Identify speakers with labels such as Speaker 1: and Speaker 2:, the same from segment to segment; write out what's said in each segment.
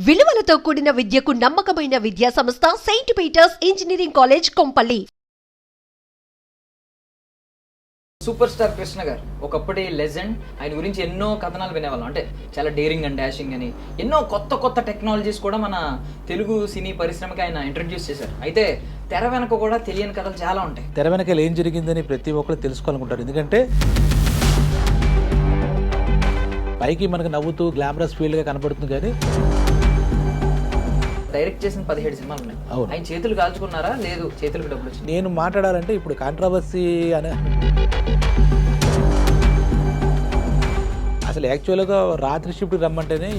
Speaker 1: విలువలతో కూడిన విద్యకు నమ్మకమైన విద్యా సంస్థ saint Peter's engineering college Kompally.
Speaker 2: Super star Krishna గారు ఒకప్పటి లెజెండ్. ఆయన గురించి ఎన్నో కథనాలు వినేవాళ్ళం. అంటే చాలా డేరింగ్ అండ్ డాషింగ్ అని ఎన్నో కొత్త టెక్నాలజీస్ కూడా మన తెలుగు సినీ పరిశ్రమకి ఆయన ఇంట్రడ్యూస్ చేశారు. అయితే తెర వెనక కూడా తెలియని కథలు చాలా ఉంటాయి.
Speaker 3: తెర వెనక ఏం జరిగిందని ప్రతి ఒక్కరు తెలుసుకోవాలనుకుంటారు. ఎందుకంటే పైకి మనకు నవ్వుతూ గ్లామరస్ ఫీల్డ్గా కనపడుతుంది, కానీ
Speaker 2: డైరెక్ట్ చేసిన 17 సినిమాలు ఉన్నాయి. ఆయన చేతులు కాల్చుకున్నారా? లేదు, చేతులకు డబ్బులు వచ్చింది.
Speaker 3: నేను మాట్లాడాలంటే ఇప్పుడు కాంట్రవర్సీ అనే అసలు యాక్చువల్గా రాత్రి షిఫ్ట్ రమ్మంటేనే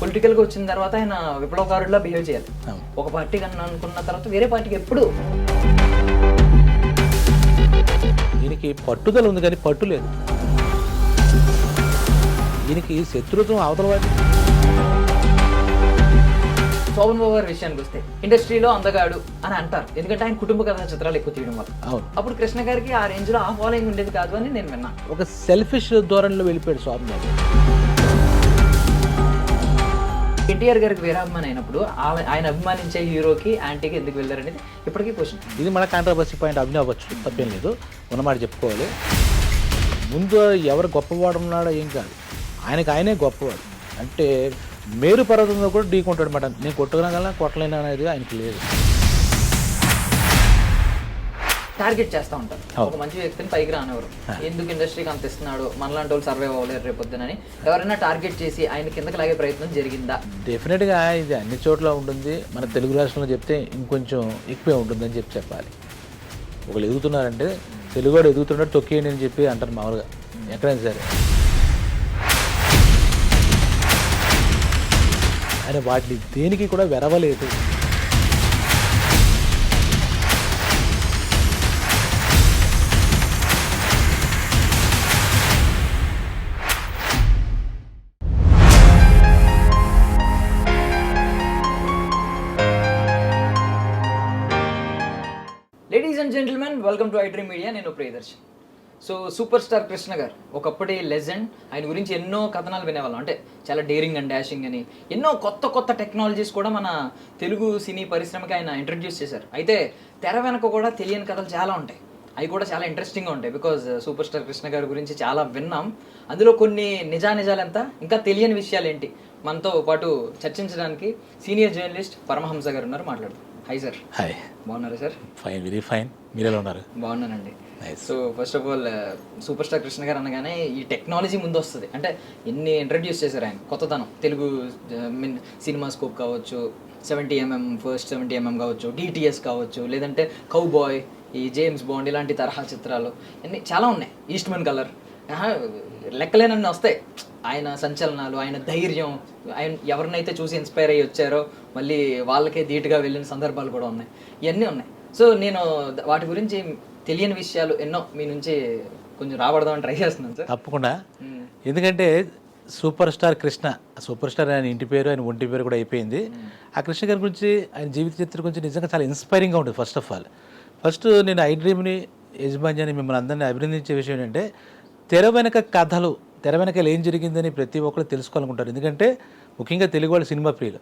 Speaker 2: పొలిటికల్గా వచ్చిన తర్వాత ఆయన విప్లవకారుడిలా బిహేవ్ చేయాలి. ఒక పార్టీ కన్నా అనుకున్న తర్వాత వేరే పార్టీకి ఎప్పుడు
Speaker 3: దీనికి పట్టుదల ఉంది, కానీ పట్టు లేదు. దీనికి శత్రుత్వం అవతల వాడి.
Speaker 2: శోభన్ బాబు గారి విషయానికి వస్తే ఇండస్ట్రీలో అందగాడు అని అంటారు, ఎందుకంటే ఆయన కుటుంబ కథా చిత్రాలు ఎక్కువ తీయడం వల్ల. అప్పుడు కృష్ణ గారికి ఆ రేంజ్ లో ఆ ఫాలోయింగ్ ఉండేది కాదు అని నేను విన్నా.
Speaker 3: ఒక సెల్ఫిష్ ధోరణిలో వెళ్ళిపోయాడు శోభన్ బాబు.
Speaker 2: ఎన్టీఆర్ గారికి వీరాభిమాని అయినప్పుడు ఆయన అభిమానించే హీరోకి యాంటీకి ఎందుకు వెళ్ళారనేది ఇప్పటికీ క్వశ్చన్.
Speaker 3: ఇది మన కాంట్రవర్సీ పాయింట్ అవ్వచ్చు, తప్పేం లేదు, ఉన్నమాట చెప్పుకోవాలి. ముందు ఎవరు గొప్పవాడు ఉన్నాడో ఏం కాదు, ఆయనే గొప్పవాడు. అంటే మేరు పర్వతంలో కూడా ఢీకొంటాడు అన్నమాట. నేను కొట్టగలనా కొట్టలేనా అనేది ఆయనకి లేదు.
Speaker 2: టార్గెట్ చేస్తూ ఉంటారు. ఒక మంచి వ్యక్తిని పైకి రానివ్వరు. ఎందుకు ఇండస్ట్రీకి అంత ఇస్తున్నాడు, మనలాంటి వాళ్ళు సర్వైవ్ అవ్వలేరు రేపొద్దునని ఎవరైనా టార్గెట్ చేసి ఆయన కిందకి లాగే ప్రయత్నం జరిగిందా?
Speaker 3: డెఫినెట్గా ఇది అన్ని చోట్ల ఉంటుంది. మన తెలుగు రాష్ట్రంలో చెప్తే ఇంకొంచెం ఎక్కువే ఉంటుందని చెప్పాలి. ఒకళ్ళు ఎదుగుతున్నారంటే తెలుగువాడు ఎదుగుతున్నాడు తొక్కేయండి అని చెప్పి అంటారు మామూలుగా ఎక్కడైనా సరే. ఆయన వాటిని దేనికి కూడా వెరవలేదు.
Speaker 2: Ladies and gentlemen, welcome to iDream media. నేను Priyadarshan. So super star Krishna గారు ఒకప్పటి లెజెండ్. ఆయన గురించి ఎన్నో కథనాలు వినేవాళ్ళం. అంటే చాలా డేరింగ్ అండ్ డాషింగ్ అని ఎన్నో కొత్త టెక్నాలజీస్ కూడా మన తెలుగు సినీ పరిశ్రమకి ఆయన ఇంట్రడ్యూస్ చేశారు. అయితే తెర వెనక కూడా తెలియని కథలు చాలా ఉంటాయి. అవి కూడా చాలా ఇంట్రెస్టింగ్గా ఉంటాయి. బికాజ్ సూపర్ స్టార్ కృష్ణ గారి గురించి చాలా విన్నాం. అందులో కొన్ని నిజాలు ఎంత, ఇంకా తెలియని విషయాలు ఏంటి, మనతో పాటు చర్చించడానికి సీనియర్ జర్నలిస్ట్ పరమహంస గారు ఉన్నారు. మాట్లాడుతాం. Hi sir.
Speaker 3: హాయ్.
Speaker 2: బాగున్నారా సార్?
Speaker 3: Fine, very fine. మీరు ఎలా ఉన్నారు?
Speaker 2: బాగున్నానండి. So first of all super star Krishna గారు అనగానే ఈ టెక్నాలజీ ముందు వస్తుంది. అంటే ఎన్ని ఇంట్రడ్యూస్ చేశారు ఆయన, కొత్తదనం. తెలుగు సినిమా స్కోప్ కావచ్చు, 70mm ఫస్ట్ 70mm కావచ్చు, DTS కావచ్చు, లేదంటే కౌ బాయ్, ఈ జేమ్స్ బాండ్ ఇలాంటి తరహా చిత్రాలు అన్నీ చాలా ఉన్నాయి. ఈస్ట్మన్ కలర్, లెక్కలేనన్నీ వస్తాయి. ఆయన సంచలనాలు, ఆయన ధైర్యం, ఆయన ఎవరినైతే చూసి ఇన్స్పైర్ అయ్యి వచ్చారో మళ్ళీ వాళ్ళకే ధీటుగా వెళ్ళిన సందర్భాలు కూడా ఉన్నాయి. ఇవన్నీ ఉన్నాయి. సో నేను వాటి గురించి తెలియని విషయాలు ఎన్నో మీ నుంచి కొంచెం రాబడదామని ట్రై చేస్తున్నాను సార్.
Speaker 3: తప్పకుండా. ఎందుకంటే super star Krishna, super star ఆయన ఇంటి పేరు, ఆయన ఒంటి పేరు కూడా అయిపోయింది. ఆ కృష్ణ గారి గురించి, ఆయన జీవిత చరిత్ర గురించి నిజంగా చాలా ఇన్స్పైరింగ్గా ఉంటుంది. ఫస్ట్ నేను ఐడ్రీమ్ని యజమాన్యాన్ని మిమ్మల్ని అందరినీ అభినందించే విషయం ఏంటంటే తెర వెనక కథలు, తెర వెనక ఏం జరిగిందని ప్రతి ఒక్కరు తెలుసుకోవాలనుకుంటారు. ఎందుకంటే ముఖ్యంగా తెలుగు వాళ్ళు సినిమా ప్రియులు.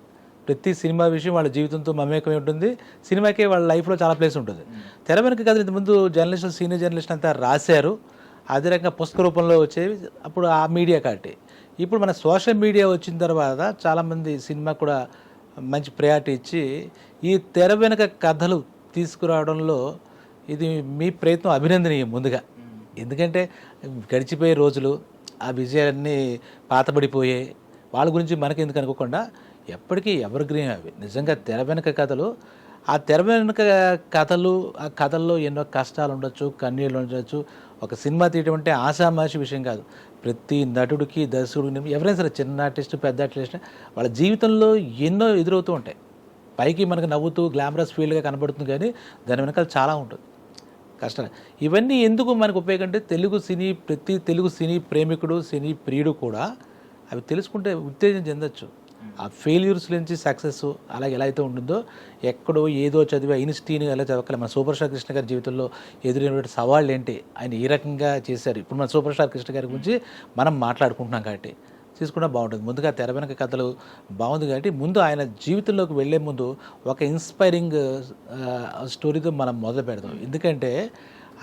Speaker 3: ప్రతి సినిమా విషయం వాళ్ళ జీవితంతో మమేకమై ఉంటుంది. సినిమాకే వాళ్ళ లైఫ్లో చాలా ప్లేస్ ఉంటుంది. తెర వెనక కథలు ఇంతకుముందు జర్నలిస్టులు, సీనియర్ జర్నలిస్టులు అంతా రాశారు. అదే రకంగా పుస్తక రూపంలో వచ్చేవి. అప్పుడు ఆ మీడియా కాటే. ఇప్పుడు మన సోషల్ మీడియా వచ్చిన తర్వాత చాలామంది సినిమా కూడా మంచి ప్రయారిటీ ఇచ్చి ఈ తెర వెనక కథలు తీసుకురావడంలో ఇది మీ ప్రయత్నం అభినందనీయం ముందుగా. ఎందుకంటే గడిచిపోయే రోజులు, ఆ విజయాలన్నీ పాతబడిపోయాయి. వాళ్ళ గురించి మనకి ఎందుకు అనుకోకుండా ఎప్పటికీ ఎవర్ గ్రీన్ అవి. నిజంగా తెర వెనక కథలు, ఆ తెర వెనక కథలు, ఆ కథల్లో ఎన్నో కష్టాలు ఉండొచ్చు, కన్నీళ్ళు ఉండొచ్చు. ఒక సినిమా తీయడం అంటే ఆషామాషి విషయం కాదు. ప్రతి నటుడికి, దర్శకుడికి, ఎవరైనా సరే చిన్న ఆర్టిస్ట్ పెద్ద ఆర్టిస్ట్ వాళ్ళ జీవితంలో ఎన్నో ఎదురవుతూ ఉంటాయి. పైకి మనకు నవ్వుతూ గ్లామరస్ ఫీల్డ్గా కనబడుతుంది, కానీ దాని వెనకాల చాలా ఉంటుంది కష్టం. ఇవన్నీ ఎందుకు మనకు ఉపయోగం అంటే ప్రతి తెలుగు సినీ ప్రేమికుడు, సినీ ప్రియుడు కూడా అవి తెలుసుకుంటే ఉత్తేజం చెందొచ్చు. ఆ ఫెయిల్యూర్స్ నుంచి సక్సెస్ అలాగే ఎలా అయితే ఉంటుందో ఎక్కడో ఏదో చదివి ఐన్స్టీన్ ఎలా చదవకలే మన సూపర్ స్టార్ కృష్ణ గారి జీవితంలో ఎదురైనటువంటి సవాళ్ళు ఏంటి, ఆయన ఏ రకంగా చేశారు, ఇప్పుడు మన సూపర్ స్టార్ కృష్ణ గారి గురించి మనం మాట్లాడుకుంటున్నాం కాబట్టి తీసుకున్నా బాగుంటుంది. ముందుగా తెర వెనక కథలు బాగుంది కాబట్టి ముందు ఆయన జీవితంలోకి వెళ్ళే ముందు ఒక ఇన్స్పైరింగ్ స్టోరీతో మనం మొదలు పెడదాం. ఎందుకంటే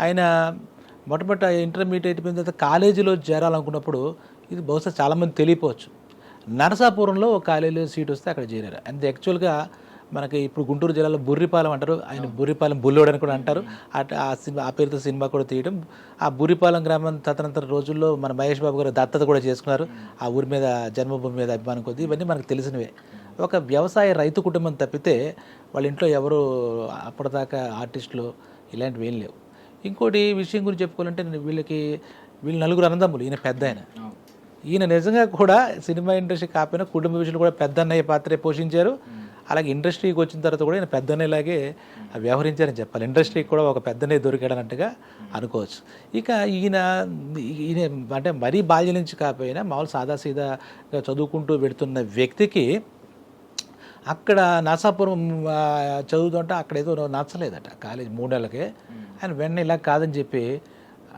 Speaker 3: ఆయన మొట్టమొదటి ఇంటర్మీడియట్ అయిపోయిన తర్వాత కాలేజీలో చేరాలనుకున్నప్పుడు ఇది బహుశా చాలామంది తెలియపోవచ్చు, నరసాపురంలో ఒక కాలేజీలో సీట్ వస్తే అక్కడ చేరారు. అండ్ యాక్చువల్గా మనకి ఇప్పుడు గుంటూరు జిల్లాలో బుర్రిపాలెం అంటారు, ఆయన బుర్రిపాలెం బుల్లోడు అని కూడా అంటారు. ఆ పేరుతో సినిమా కూడా తీయడం, ఆ బుర్రిపాలెం గ్రామం తదనంతర రోజుల్లో మన మహేష్ బాబు గారు దత్తత కూడా చేసుకున్నారు. ఆ ఊరి మీద జన్మభూమి మీద అభిమానం కొద్ది ఇవన్నీ మనకు తెలిసినవే. ఒక వ్యవసాయ రైతు కుటుంబం తప్పితే వాళ్ళ ఇంట్లో ఎవరు అప్పటిదాకా ఆర్టిస్టులు ఇలాంటివి ఏం లేవు. ఇంకోటి విషయం గురించి చెప్పుకోవాలంటే వీళ్ళు నలుగురు అన్నదమ్ములు, ఈయన పెద్ద ఆయన. ఈయన నిజంగా కూడా సినిమా ఇండస్ట్రీ కాకపోయినా కుటుంబ విషయంలో కూడా పెద్ద అన్నయ్య పాత్రే పోషించారు. అలాగే ఇండస్ట్రీకి వచ్చిన తర్వాత కూడా ఈయన పెద్దనేలాగే వ్యవహరించారని చెప్పాలి. ఇండస్ట్రీకి కూడా ఒక పెద్దనే దొరికాడన్నట్టుగా అనుకోవచ్చు. ఇక ఈయన అంటే మరీ బాల్యం నుంచి కాకపోయినా మామూలు సాదాసీదాగా చదువుకుంటూ పెడుతున్న వ్యక్తికి అక్కడ నరసాపురం చదువుతుంటే అక్కడ ఏదో నచ్చలేదట కాలేజ్ 3 నెలలకే. ఆయన వెన్న ఇలా కాదని చెప్పి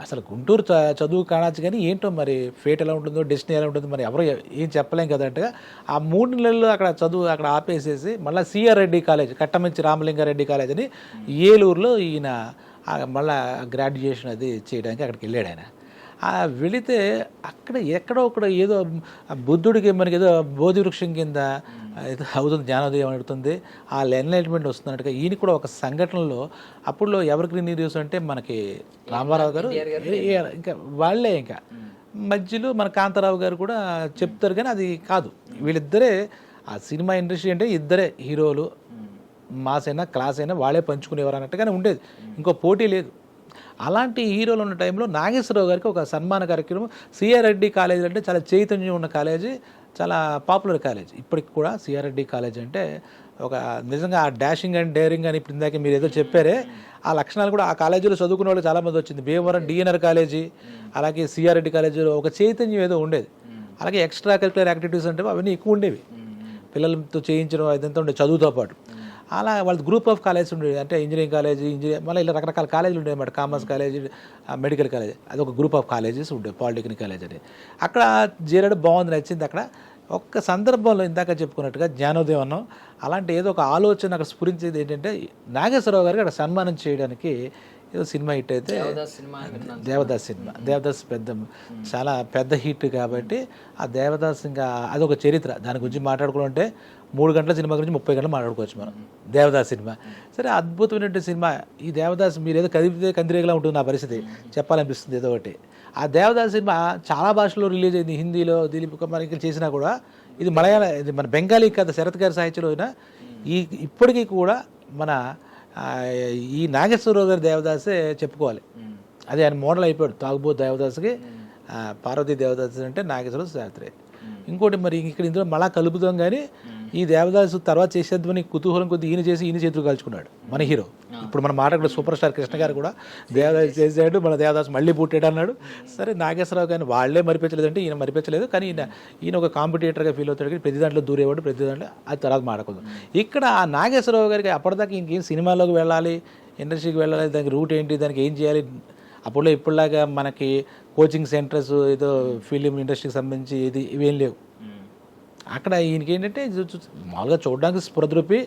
Speaker 3: అసలు గుంటూరు చదువు కానొచ్చు కానీ ఏంటో మరి ఫేట్ ఎలా ఉంటుందో డెస్టినీ ఎలా ఉంటుందో మరి ఎవరో ఏం చెప్పలేం కదంటగా ఆ 3 నెలలు అక్కడ చదువు అక్కడ ఆపేసేసి మళ్ళీ CR Reddy college, Kattamanchi Ramalinga Reddy college అని ఏలూరులో ఈయన మళ్ళీ గ్రాడ్యుయేషన్ అది చేయడానికి అక్కడికి వెళ్ళాడు ఆయన. వెళితే అక్కడ ఎక్కడో ఒకడ ఏదో బుద్ధుడికి మనకి ఏదో బోధి వృక్షం కింద ఏదో అవుతుంది, జ్ఞానోదయం అవుతుంది, ఆ ఎన్లైట్మెంట్ వస్తున్నట్టుగా ఈయన కూడా ఒక సంఘటనలో అప్పుడులో ఎవర్ గ్రీన్ న్యూస్ అంటే మనకి రామారావు గారు ఇంకా వాళ్ళే, ఇంకా మధ్యలో మన కాంతారావు గారు కూడా చెప్తారు కానీ అది కాదు. వీళ్ళిద్దరే ఆ సినిమా ఇండస్ట్రీ అంటే ఇద్దరే హీరోలు, మాస్ అయినా క్లాస్ అయినా వాళ్ళే పంచుకునేవారు అన్నట్టుగానే ఉండేది, ఇంకో పోటీ లేదు. అలాంటి హీరోలు ఉన్న టైంలో నాగేశ్వరరావు గారికి ఒక సన్మాన కార్యక్రమం. సిఆర్ రెడ్డి కాలేజీ అంటే చాలా చైతన్యం ఉన్న కాలేజీ, చాలా పాపులర్ కాలేజ్ ఇప్పటికి కూడా. సిఆర్ రెడ్డి కాలేజ్ అంటే ఒక నిజంగా ఆ డాషింగ్ అండ్ డేరింగ్ అని ఇప్పుడు ఇందాక మీరు ఏదో చెప్పారే, ఆ లక్షణాలు కూడా ఆ కాలేజీలో చదువుకునే వాళ్ళు చాలామంది వచ్చింది. భీమవరం డిఎన్ఆర్ కాలేజీ, అలాగే సిఆర్ రెడ్డి కాలేజీలో ఒక చైతన్యం ఏదో ఉండేది. అలాగే ఎక్స్ట్రా కరిక్యులర్ యాక్టివిటీస్ అంటే అవన్నీ ఎక్కువ ఉండేవి, పిల్లలతో చేయించడం ఇదంతా ఉండేది చదువుతో పాటు. అలా వాళ్ళ గ్రూప్ ఆఫ్ కాలేజెస్ ఉండేవి, అంటే ఇంజనీరింగ్ కాలేజీ, మళ్ళీ ఇలా రకరకాల కాలేజీలు ఉండేవి అన్నమాట. కామర్స్ కాలేజీ, మెడికల్ కాలేజీ, అది ఒక గ్రూప్ ఆఫ్ కాలేజెస్ ఉండేవి. పాలిటెక్నిక్ కాలేజ్ అని అక్కడ చేరడం బాగుంది, నచ్చింది. అక్కడ ఒక్క సందర్భంలో ఇందాక చెప్పుకున్నట్టుగా జ్ఞానోదయం అన్నాం, అలాంటి ఏదో ఒక ఆలోచన అక్కడ స్ఫురించేది ఏంటంటే నాగేశ్వరరావు గారికి అక్కడ సన్మానం చేయడానికి ఏదో సినిమా హిట్ అయితే దేవదాస్ సినిమా. దేవదాస్ చాలా పెద్ద హిట్ కాబట్టి ఆ దేవదాస్ ఇంకా అదొక చరిత్ర. దాని గురించి మాట్లాడుకోవాలంటే 3 గంటల సినిమా గురించి 30 గంటలు మాట్లాడుకోవచ్చు మనం. దేవదాస్ సినిమా సరే అద్భుతమైనటువంటి సినిమా. ఈ దేవదాస్ మీరు ఏదో కదిపితే కందిరేగలా ఉంటుంది నా పరిస్థితి, చెప్పాలనిపిస్తుంది ఏదో ఒకటి. ఆ దేవదాస్ సినిమా చాలా భాషల్లో రిలీజ్ అయింది, హిందీలో దిలీప్ కుమార్ ఇంకా చేసినా కూడా ఇది ఇది మన బెంగాలీ కథ, శరత్ గారి సాహిత్యంలో అయినా ఇప్పటికీ కూడా మన ఈ నాగేశ్వరరావు గారి దేవదాసే చెప్పుకోవాలి. అది ఆయన మోడల్ అయిపోయాడు. తాగుబో దేవదాస్కి పార్వతీ దేవదాస్ అంటే నాగేశ్వరరావు శాస్త్రి. ఇంకోటి మరి ఇక్కడ ఇందులో మళ్ళా కలుపుతాం కానీ ఈ దేవదాసు తర్వాత చేసేద్దామని కుతూహలం కొద్ది ఈయన చేసి ఈయన చేతులు కాల్చుకున్నాడు మన హీరో. ఇప్పుడు మనం మాట్లాడుకున్న సూపర్ స్టార్ కృష్ణ గారు కూడా దేవదాసు చేసాడు, మన దేవదాసు మళ్ళీ పుట్టాడు అన్నాడు. సరే నాగేశ్వరరావు గారిని వాళ్ళే మరిపించలేదంటే ఈయన మరిపించలేదు, కానీ ఈయన ఒక కాంపిటేటర్గా ఫీల్ అవుతాడు కానీ ప్రతి దాంట్లో దూరేవాడు, ప్రతి దాంట్లో అది తర్వాత మాడకూడదు. ఇక్కడ ఆ నాగేశ్వరరావు గారికి అప్పటిదాకా ఇంకేం సినిమాలోకి వెళ్ళాలి, ఇండస్ట్రీకి వెళ్ళాలి, దానికి రూట్ ఏంటి, దానికి ఏం చేయాలి, అప్పుడులో ఇప్పుడులాగా మనకి కోచింగ్ సెంటర్స్ ఏదో ఫిలిం ఇండస్ట్రీకి సంబంధించి ఇవేం లేవు. అక్కడ ఈయనకి ఏంటంటే మామూలుగా చూడడానికి స్ఫురద్రూపి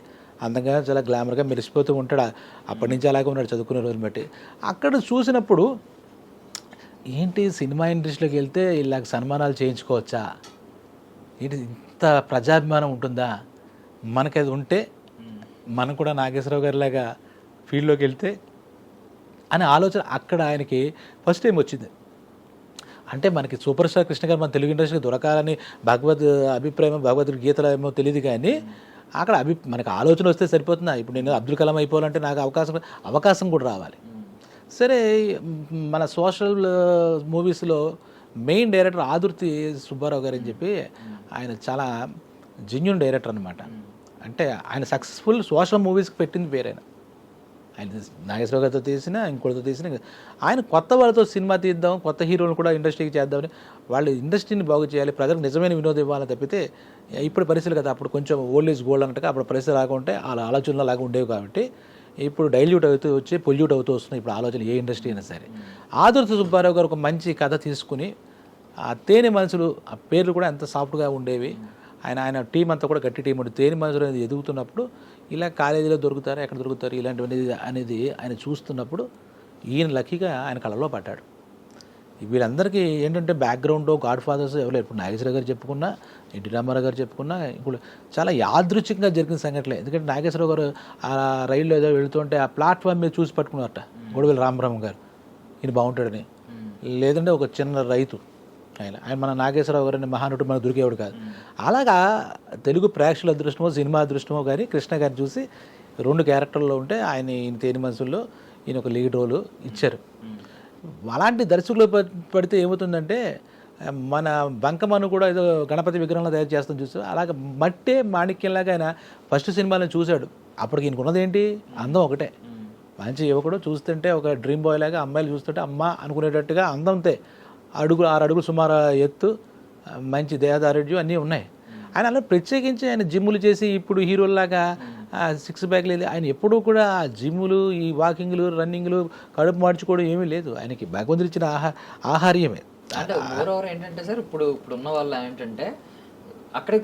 Speaker 3: అందంగా చాలా గ్లామర్గా మెరిసిపోతూ ఉంటాడు. అప్పటి నుంచి అలాగే ఉన్నాడు చదువుకునే రోజులు బట్టి. అక్కడ చూసినప్పుడు ఏంటి సినిమా ఇండస్ట్రీలోకి వెళ్తే ఇలాగ సన్మానాలు చేయించుకోవచ్చా, ఏంటి ఇంత ప్రజాభిమానం ఉంటుందా, మనకి అది ఉంటే మనం కూడా నాగేశ్వరరావు గారిలాగా ఫీల్డ్లోకి వెళ్తే అనే ఆలోచన అక్కడ ఆయనకి ఫస్ట్ టైం వచ్చింది. అంటే మనకి సూపర్ స్టార్ కృష్ణ గారు మన తెలుగు ఇండస్ట్రీకి దొరకాలని భగవద్ అభిప్రాయం, భగవద్గీతలో ఏమో తెలియదు కానీ అక్కడ మనకు ఆలోచన వస్తే సరిపోతుందా. ఇప్పుడు నేను అబ్దుల్ కలాం అయిపోవాలంటే నాకు అవకాశం కూడా రావాలి. సరే మన సోషల్ మూవీస్లో మెయిన్ డైరెక్టర్ ఆదుర్తి సుబ్బారావు గారు అని చెప్పి ఆయన చాలా జెన్యూన్ డైరెక్టర్ అనమాట. అంటే ఆయన సక్సెస్ఫుల్ సోషల్ మూవీస్కి పెట్టింది పేరైన. ఆయన నాగేశ్వరరావు గారితో తీసిన ఇంకోటితో తీసిన ఆయన కొత్త వాళ్ళతో సినిమా తీద్దాం, కొత్త హీరోలు కూడా ఇండస్ట్రీకి చేద్దామని, వాళ్ళు ఇండస్ట్రీని బాగు చేయాలి, ప్రజలకు నిజమైన వినోదం ఇవ్వాలని తప్పితే ఇప్పుడు పరిస్థితులు కదా, అప్పుడు కొంచెం ఓల్డ్ ఈజ్ గోల్డ్ అన్నట్టుగా అప్పుడు పరిస్థితులు లాగా ఉంటే అలా ఆలోచనలు లాగా ఉండేవి. కాబట్టి ఇప్పుడు డైల్యూట్ అవుతూ వచ్చి పొల్యూట్ అవుతూ వస్తున్నాయి ఇప్పుడు ఆలోచన ఏ ఇండస్ట్రీ అయినా సరే. ఆదుర్తి సుబ్బారావు గారు ఒక మంచి కథ తీసుకుని ఆ తేనె మనసులు ఆ పేర్లు కూడా ఎంత సాఫ్ట్గా ఉండేవి. ఆయన టీం అంతా కూడా గట్టి టీం ఉంటుంది. తేనె మనసులు అనేది ఎదుగుతున్నప్పుడు ఇలా కాలేజీలో దొరుకుతారు, ఎక్కడ దొరుకుతారు ఇలాంటివన్నీ అనేది ఆయన చూస్తున్నప్పుడు ఈయన లక్కీగా ఆయన కళలో పడ్డాడు. వీళ్ళందరికీ ఏంటంటే బ్యాక్గ్రౌండ్ గాడ్ ఫాదర్స్ ఎవరు ఇప్పుడు నాగేశ్వరరావు గారు చెప్పుకున్నా, ఎన్టీ రామారావు గారు చెప్పుకున్నా, ఇప్పుడు చాలా యాదృచ్ఛికంగా జరిగిన సంఘటనలే. ఎందుకంటే నాగేశ్వరరావు గారు ఆ రైల్లో ఏదో వెళుతుంటే ఆ ప్లాట్ఫామ్ మీద చూసి పట్టుకున్నారట గొడవల రామబ్రహ్మ గారు, ఈయన బాగుంటాడని. లేదంటే ఒక చిన్న రైతు ఆయన మన నాగేశ్వరరావు గారు అనే మహానుడు మనకు దొరికేవాడు కాదు. అలాగా తెలుగు ప్రేక్షకుల అదృష్టమో సినిమా అదృష్టమో కానీ కృష్ణ గారిని చూసి 2 క్యారెక్టర్లో ఉంటే ఈయన తేని మనసుల్లో ఈయన ఒక లీడ్ రోలు ఇచ్చారు. అలాంటి దర్శకులు పడితే ఏమవుతుందంటే మన బంకమను కూడా ఏదో గణపతి విగ్రహంలో తయారు చేస్తాం చూసాడు. అలాగే మట్టే మాణిక్యంలాగా ఆయన ఫస్ట్ సినిమాలను చూశాడు. అప్పటికి ఈయనకు ఉన్నదేంటి, అందం ఒకటే. మంచి యువకుడు చూస్తుంటే ఒక డ్రీమ్ బాయ్ లాగా, అమ్మాయిలు చూస్తుంటే అమ్మ అనుకునేటట్టుగా అందంతే, 6 అడుగులు సుమారు ఎత్తు, మంచి దేహదారుఢ్యం అన్నీ ఉన్నాయి. ఆయన అలా ప్రత్యేకించి ఆయన జిమ్ములు చేసి ఇప్పుడు హీరోల్లాగా 6 ప్యాక్లు లేదు. ఆయన ఎప్పుడూ కూడా జిమ్ములు, ఈ వాకింగ్లు, రన్నింగ్లు, కడుపు మార్చుకోవడం ఏమీ లేదు. ఆయనకి భగవంతుడు ఇచ్చిన ఆహార్యమే.
Speaker 2: అంటే ఓవర్ ఏంటంటే సార్ ఇప్పుడు ఉన్న వాళ్ళు ఏంటంటే అక్కడే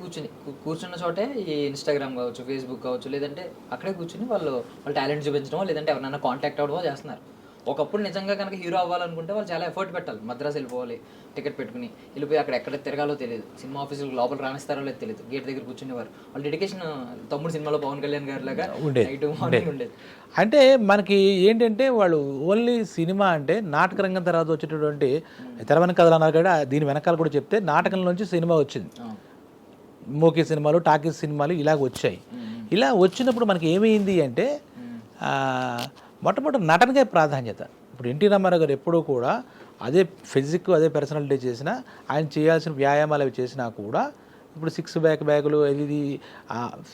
Speaker 2: కూర్చున్న చోటే ఈ ఇన్స్టాగ్రామ్ కావచ్చు, ఫేస్బుక్ కావచ్చు, లేదంటే అక్కడే కూర్చుని వాళ్ళు టాలెంట్ చూపించడమో లేదంటే ఎవరైనా కాంటాక్ట్ అవ్వడమో చేస్తున్నారు. ఒకప్పుడు నిజంగా కనుక హీరో అవ్వాలనుకుంటే వాళ్ళు చాలా ఎఫర్ట్ పెట్టాలి. మద్రాసు వెళ్ళిపోవాలి, టికెట్ పెట్టుకుని వెళ్ళిపోయి అక్కడ ఎక్కడ తిరగాలో తెలియదు, సినిమా ఆఫీసులకు లోపల రాణిస్తారో లేదు తెలియదు, గేట్ దగ్గర కూర్చునేవారు. వాళ్ళ డెడికేషన్ తమ్ముడు సినిమాలో పవన్ కళ్యాణ్ గారి లాగా ఉండేది.
Speaker 3: అంటే మనకి ఏంటంటే వాళ్ళు ఓన్లీ సినిమా అంటే నాటక రంగం తర్వాత వచ్చేటటువంటి తెరవెన కథలు అన్నారు కదా, దీని వెనకాల కూడా చెప్తే నాటకంలోంచి సినిమా వచ్చింది. మూకీ సినిమాలు, టాకీస్ సినిమాలు ఇలాగ వచ్చాయి. ఇలా వచ్చినప్పుడు మనకి ఏమైంది అంటే మొట్టమొదటి నటనకే ప్రాధాన్యత. ఇప్పుడు ఎన్టీ రామారావు గారు ఎప్పుడూ కూడా అదే ఫిజిక్, అదే పర్సనాలిటీ చేసినా, ఆయన చేయాల్సిన వ్యాయామాలు అవి చేసినా కూడా ఇప్పుడు 6 బ్యాగులు ఇది